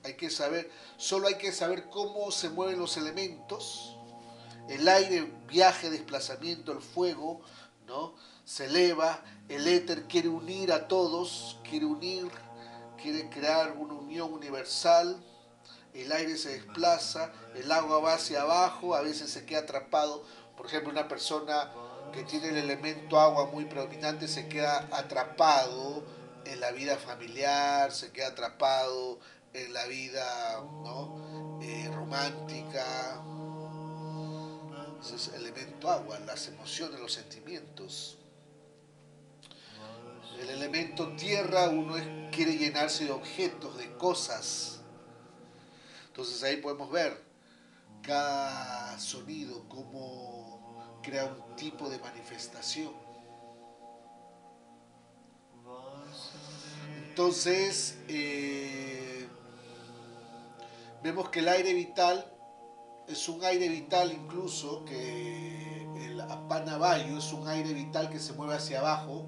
Hay que saber, solo hay que saber cómo se mueven los elementos. El aire, viaje, desplazamiento, el fuego, ¿no? Se eleva, el éter quiere unir a todos, quiere crear una unión universal, el aire se desplaza, el agua va hacia abajo, a veces se queda atrapado. Por ejemplo, una persona que tiene el elemento agua muy predominante se queda atrapado en la vida familiar, se queda atrapado en la vida, ¿no? Romántica. Ese es el elemento agua, las emociones, los sentimientos. El elemento tierra, quiere llenarse de objetos, de cosas. Entonces ahí podemos ver cada sonido, cómo crea un tipo de manifestación. Entonces, vemos que el aire vital es un aire vital, incluso que el apana vayu es un aire vital que se mueve hacia abajo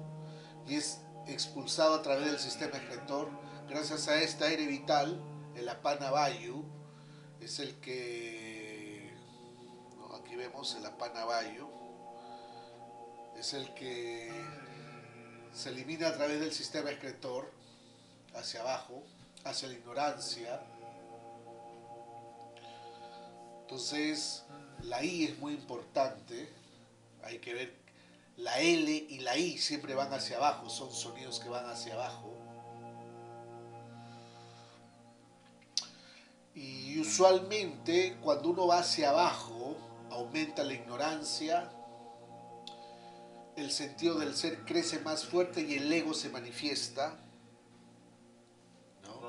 y es expulsado a través del sistema excretor. Gracias a este aire vital el Apana Vayu es el que, ¿no? Aquí vemos el Apana Vayu, es el que se elimina a través del sistema excretor hacia abajo, hacia la ignorancia. Entonces, la I es muy importante. Hay que ver, la L y la I siempre van hacia abajo, son sonidos que van hacia abajo. Y usualmente cuando uno va hacia abajo, aumenta la ignorancia, el sentido del ser crece más fuerte y el ego se manifiesta, ¿no?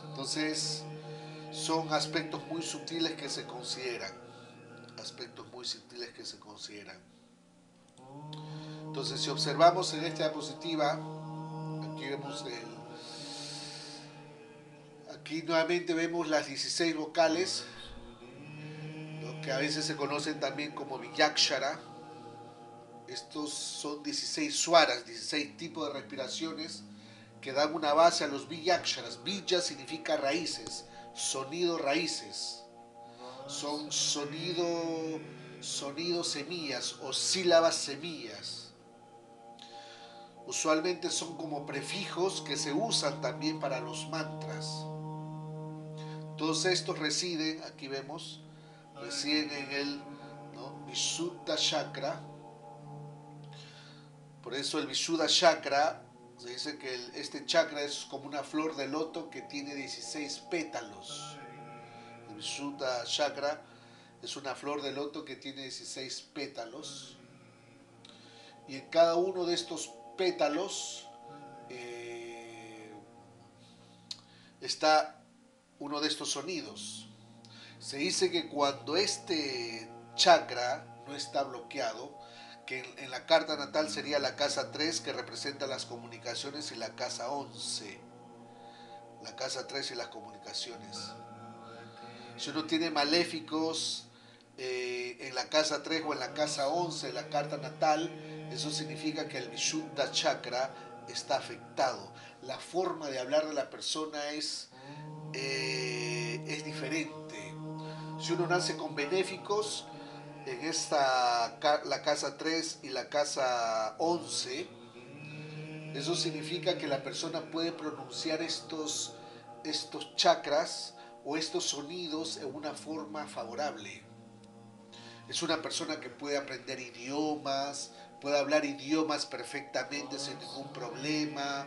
Entonces, son aspectos muy sutiles que se consideran. Aspectos muy sutiles que se consideran. Entonces, si observamos en esta diapositiva, aquí vemos aquí nuevamente vemos las 16 vocales, ¿no? Que a veces se conocen también como Vijayakshara. Estos son 16 swaras, 16 tipos de respiraciones que dan una base a los Vijaksharas. Vija significa raíces, sonido raíces. Son sonidos semillas o sílabas semillas. Usualmente son como prefijos que se usan también para los mantras. Todos estos residen, aquí vemos, residen en el, ¿no?, Vishuddha Chakra. Por eso el Vishuddha Chakra, se dice que este chakra es como una flor de loto que tiene 16 pétalos. El Vishuddha Chakra es una flor de loto que tiene 16 pétalos. Y en cada uno de estos pétalos está uno de estos sonidos. Se dice que cuando este chakra no está bloqueado, que en la carta natal sería la casa 3 que representa las comunicaciones y la casa 11. La casa 3 y las comunicaciones. Si uno tiene maléficos en la casa 3 o en la casa 11 de la carta natal, eso significa que el Vishuddha Chakra está afectado. La forma de hablar de la persona es diferente. Si uno nace con benéficos en la casa 3 y la casa 11, eso significa que la persona puede pronunciar estos chakras o estos sonidos en una forma favorable. Es una persona que puede aprender idiomas, puede hablar idiomas perfectamente sin ningún problema,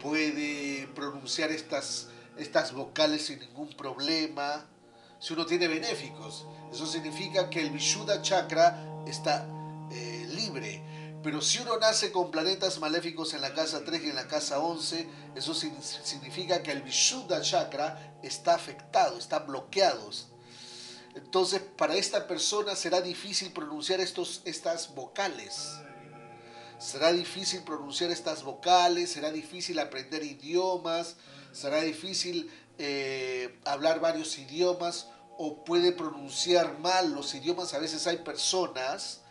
puede pronunciar estas vocales sin ningún problema. Si uno tiene benéficos, eso significa que el Vishuddha Chakra está libre. Pero si uno nace con planetas maléficos en la casa 3 y en la casa 11, eso significa que el Vishuddha Chakra está afectado, está bloqueado. Entonces, para esta persona será difícil pronunciar estas vocales. Será difícil pronunciar estas vocales, será difícil aprender idiomas, será difícil hablar varios idiomas o puede pronunciar mal los idiomas. A veces hay personas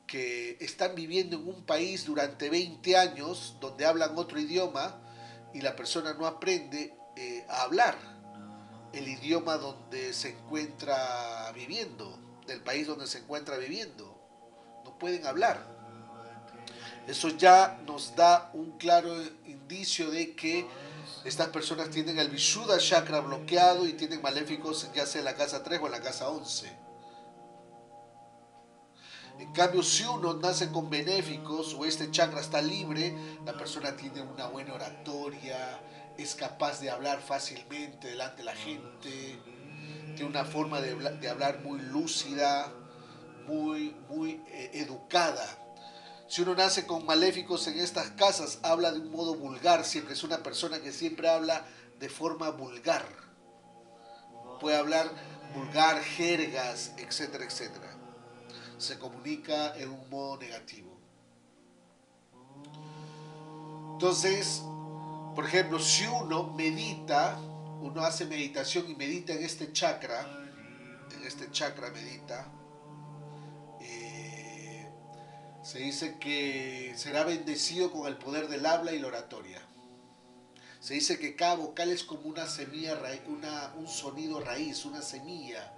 que están viviendo en un país durante 20 años donde hablan otro idioma y la persona no aprende a hablar el idioma donde se encuentra viviendo, del país donde se encuentra viviendo. No pueden hablar. Eso ya nos da un claro indicio de que estas personas tienen el Vishuddha Chakra bloqueado y tienen maléficos ya sea en la casa 3 o en la casa 11. En cambio, si uno nace con benéficos o este chakra está libre, la persona tiene una buena oratoria, es capaz de hablar fácilmente delante de la gente, tiene una forma de hablar muy lúcida, muy educada. Si uno nace con maléficos en estas casas, habla de un modo vulgar, siempre es una persona que siempre habla de forma vulgar. Puede hablar vulgar, jergas, etcétera, etcétera. Se comunica en un modo negativo. Entonces, por ejemplo, si uno medita, uno hace meditación y medita en este chakra medita, se dice que será bendecido con el poder del habla y la oratoria. Se dice que cada vocal es como una semilla, un sonido raíz, una semilla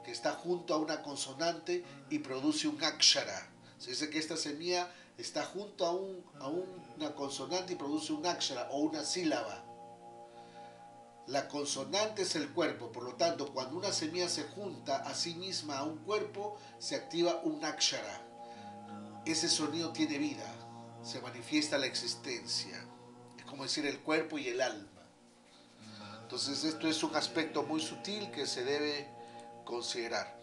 que está junto a una consonante y produce un akshara. Se dice que esta semilla está junto a una consonante y produce un akshara o una sílaba. La consonante es el cuerpo, por lo tanto, cuando una semilla se junta a sí misma a un cuerpo, se activa un akshara. Ese sonido tiene vida, se manifiesta la existencia. Es como decir el cuerpo y el alma. Entonces esto es un aspecto muy sutil que se debe considerar.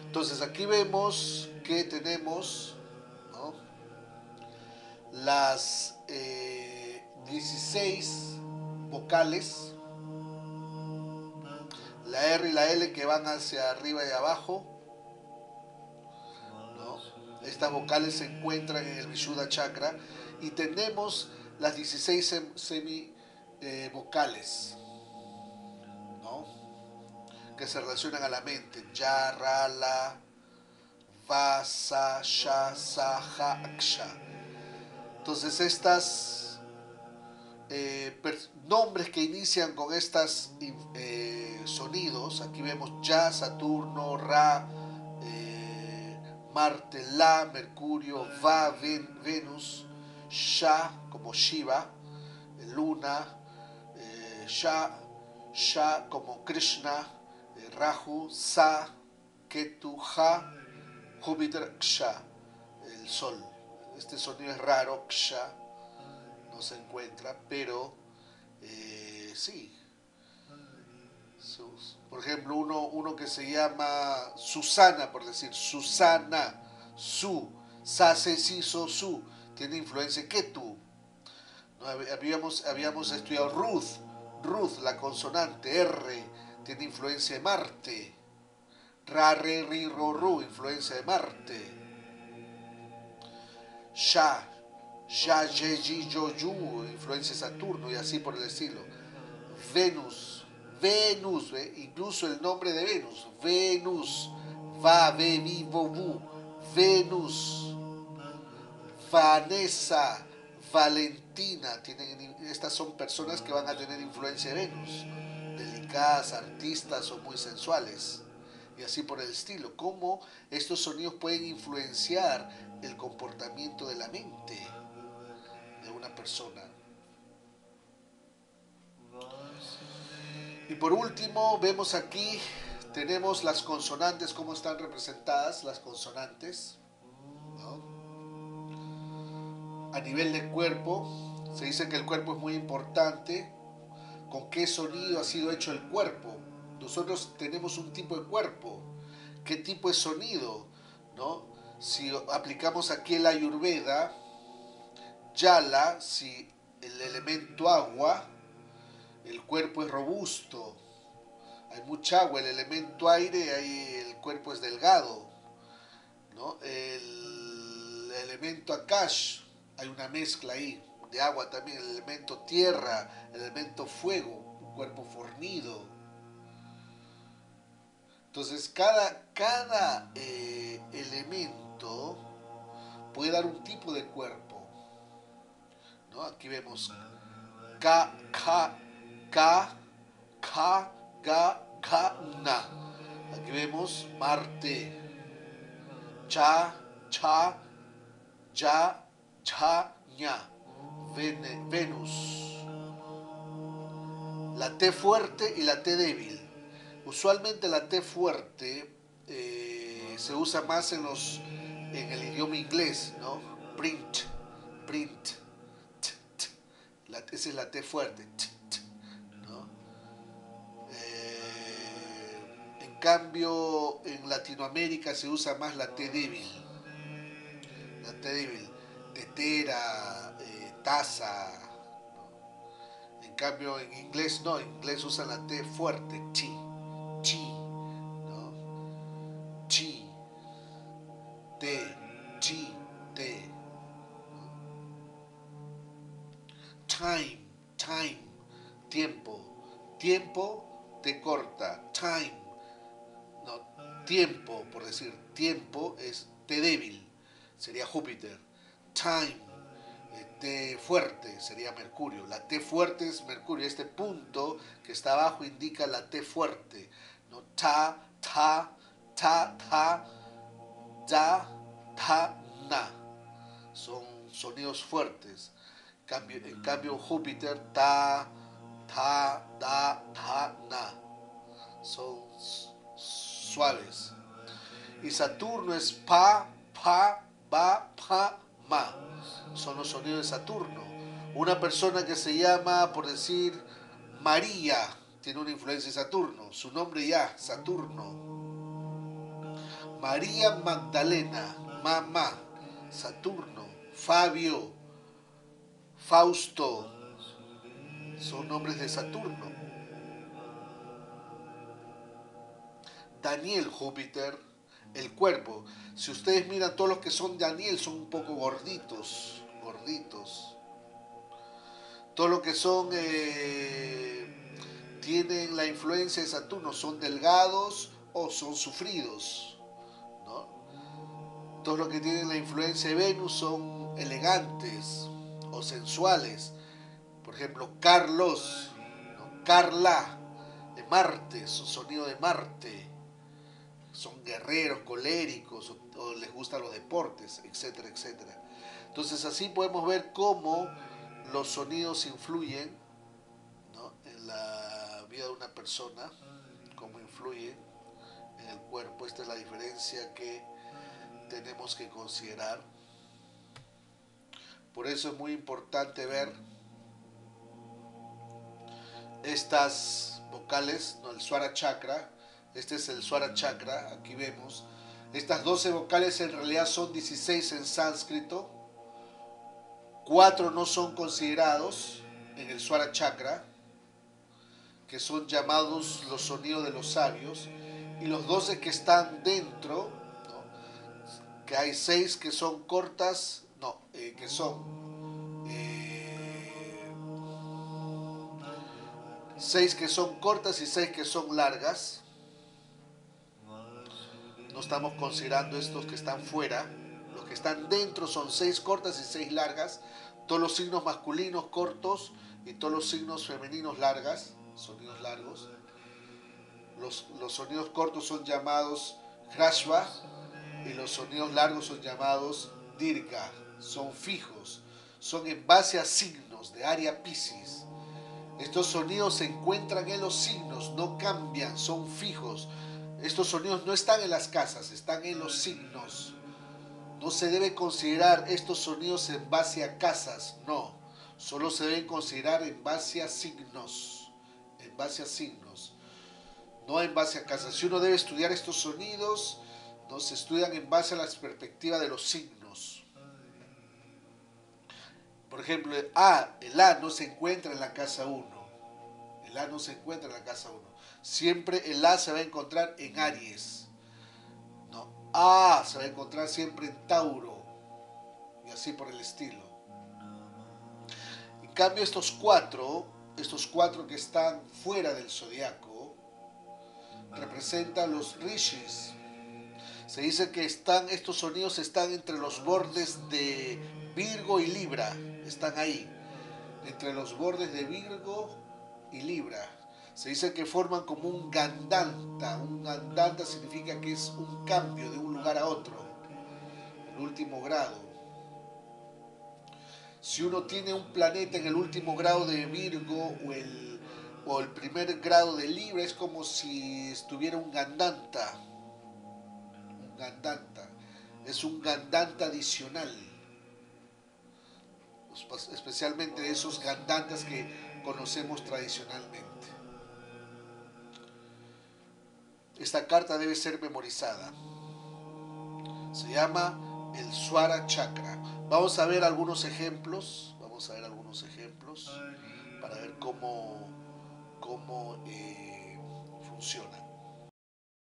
Entonces aquí vemos que tenemos, ¿no?, las 16 vocales, la R y la L que van hacia arriba y abajo, ¿no? Estas vocales se encuentran en el Vishuddha Chakra y tenemos las 16 semivocales, ¿no?, que se relacionan a la mente. Ya, Ra, La, Va, Sa, Sha, Sa, Ja, Aksha. Entonces estas nombres que inician con estos sonidos, aquí vemos Ya, Saturno, Ra, Marte, La, Mercurio, Va, Venus, Sha como Shiva, Luna, Sha, Sha como Krishna, Rahu, Sa, Ketu, Ja, Júpiter, Ksha, el Sol. Este sonido es raro, Ksha, no se encuentra, pero sí. Por ejemplo, uno que se llama Susana, por decir, Susana, Su, Sa, Se, Si, So, Su, tiene influencia Ketu. ¿No? Habíamos estudiado Ruth, la consonante R, tiene influencia de Marte. Ra, Re, Ri, Ro, Ru, influencia de Marte. Sha, Ya, Ye, Ji, Yo, Yu, influencia de Saturno y así por el estilo. Venus, incluso el nombre de Venus, Venus, Va, Ve, Vi, Vo, Vu, Venus, Vanessa, Valentina, estas son personas que van a tener influencia de Venus, delicadas, artistas o muy sensuales, y así por el estilo. Cómo estos sonidos pueden influenciar el comportamiento de la mente de una persona. Y por último, vemos aquí, tenemos las consonantes, cómo están representadas las consonantes, ¿no? A nivel del cuerpo, se dice que el cuerpo es muy importante. ¿Con qué sonido ha sido hecho el cuerpo? Nosotros tenemos un tipo de cuerpo. ¿Qué tipo de sonido? ¿No? Si aplicamos aquí el Ayurveda, Yala, si el elemento agua, el cuerpo es robusto. Hay mucha agua, el elemento aire, ahí el cuerpo es delgado, ¿no? El elemento Akash, hay una mezcla ahí de agua también, el elemento tierra, el elemento fuego, un cuerpo fornido. Entonces cada elemento puede dar un tipo de cuerpo, ¿no? Aquí vemos Ka, Ka, Ka, Ka, Ga, Ga, Na. Aquí vemos Marte, Cha, Cha, Ya, Cha, Ña. Venus. La T fuerte y la T débil. Usualmente la T fuerte se usa más en el idioma inglés, ¿no? Print, print, esa es la T fuerte, ¿no? En cambio, en Latinoamérica se usa más la T débil. La T débil, tetera, taza, ¿no? En cambio, en inglés no, en inglés usan la T fuerte, chi, chi, ¿no? Chi, te, chi, te. Time, time, tiempo, tiempo te corta, time, no, tiempo, por decir, tiempo es T débil, sería Júpiter, time, T fuerte sería Mercurio. La T fuerte es Mercurio. Este punto que está abajo indica la T fuerte, ¿no? Ta, ta, ta, ta, da, ta, na. Son sonidos fuertes. En cambio Júpiter, ta, ta, da, ta, na. Son suaves. Y Saturno es pa, pa, ba, pa, ma. Son los sonidos de Saturno. Una persona que se llama, por decir, María, tiene una influencia de Saturno. Su nombre ya, Saturno. María Magdalena, mamá, Saturno. Fabio, Fausto, son nombres de Saturno. Daniel, Júpiter, el cuerpo. Si ustedes miran, todos los que son Daniel son un poco gorditos, gorditos. Todos los que son tienen la influencia de Saturno son delgados o son sufridos, ¿no? Todos los que tienen la influencia de Venus son elegantes o sensuales. Por ejemplo, Carlos, ¿no? Carla, de Marte, su sonido de Marte. Son guerreros, coléricos, o les gustan los deportes, etcétera, etcétera. Entonces así podemos ver cómo los sonidos influyen, ¿no?, en la vida de una persona, cómo influyen en el cuerpo. Esta es la diferencia que tenemos que considerar. Por eso es muy importante ver estas vocales, ¿no? El Swara Chakra. Este es el Swara Chakra, aquí vemos. Estas 12 vocales en realidad son 16 en sánscrito. 4 no son considerados en el Swara Chakra, que son llamados los sonidos de los sabios. Y los 12 que están dentro, ¿no?, que hay 6 que son cortas, no, que son 6 que son cortas y 6 que son largas. No estamos considerando estos que están fuera. Los que están dentro son 6 cortas y 6 largas. Todos los signos masculinos cortos y todos los signos femeninos largas, sonidos largos. Los sonidos cortos son llamados Hrashva y los sonidos largos son llamados Dirga. Son fijos, son en base a signos de Aria Piscis. Estos sonidos se encuentran en los signos, no cambian, son fijos. Estos sonidos no están en las casas, están en los signos. No se debe considerar estos sonidos en base a casas, no. Solo se deben considerar en base a signos. En base a signos. No en base a casas. Si uno debe estudiar estos sonidos, no se estudian en base a la perspectiva de los signos. Por ejemplo, el A no se encuentra en la casa 1. El A no se encuentra en la casa 1. Siempre el A se va a encontrar en Aries. ¿No? A se va a encontrar siempre en Tauro. Y así por el estilo. En cambio, estos cuatro que están fuera del zodiaco, representan los rishis. Se dice que estos sonidos están entre los bordes de Virgo y Libra. Están ahí, entre los bordes de Virgo y Libra. Se dice que forman como un gandanta. Un gandanta significa que es un cambio de un lugar a otro, el último grado. Si uno tiene un planeta en el último grado de Virgo o el primer grado de Libra, es como si estuviera un gandanta. Un gandanta. Es un gandanta adicional. Especialmente de esos gandantas que conocemos tradicionalmente. Esta carta debe ser memorizada. Se llama el Swara Chakra. Vamos a ver algunos ejemplos. Para ver cómo funciona.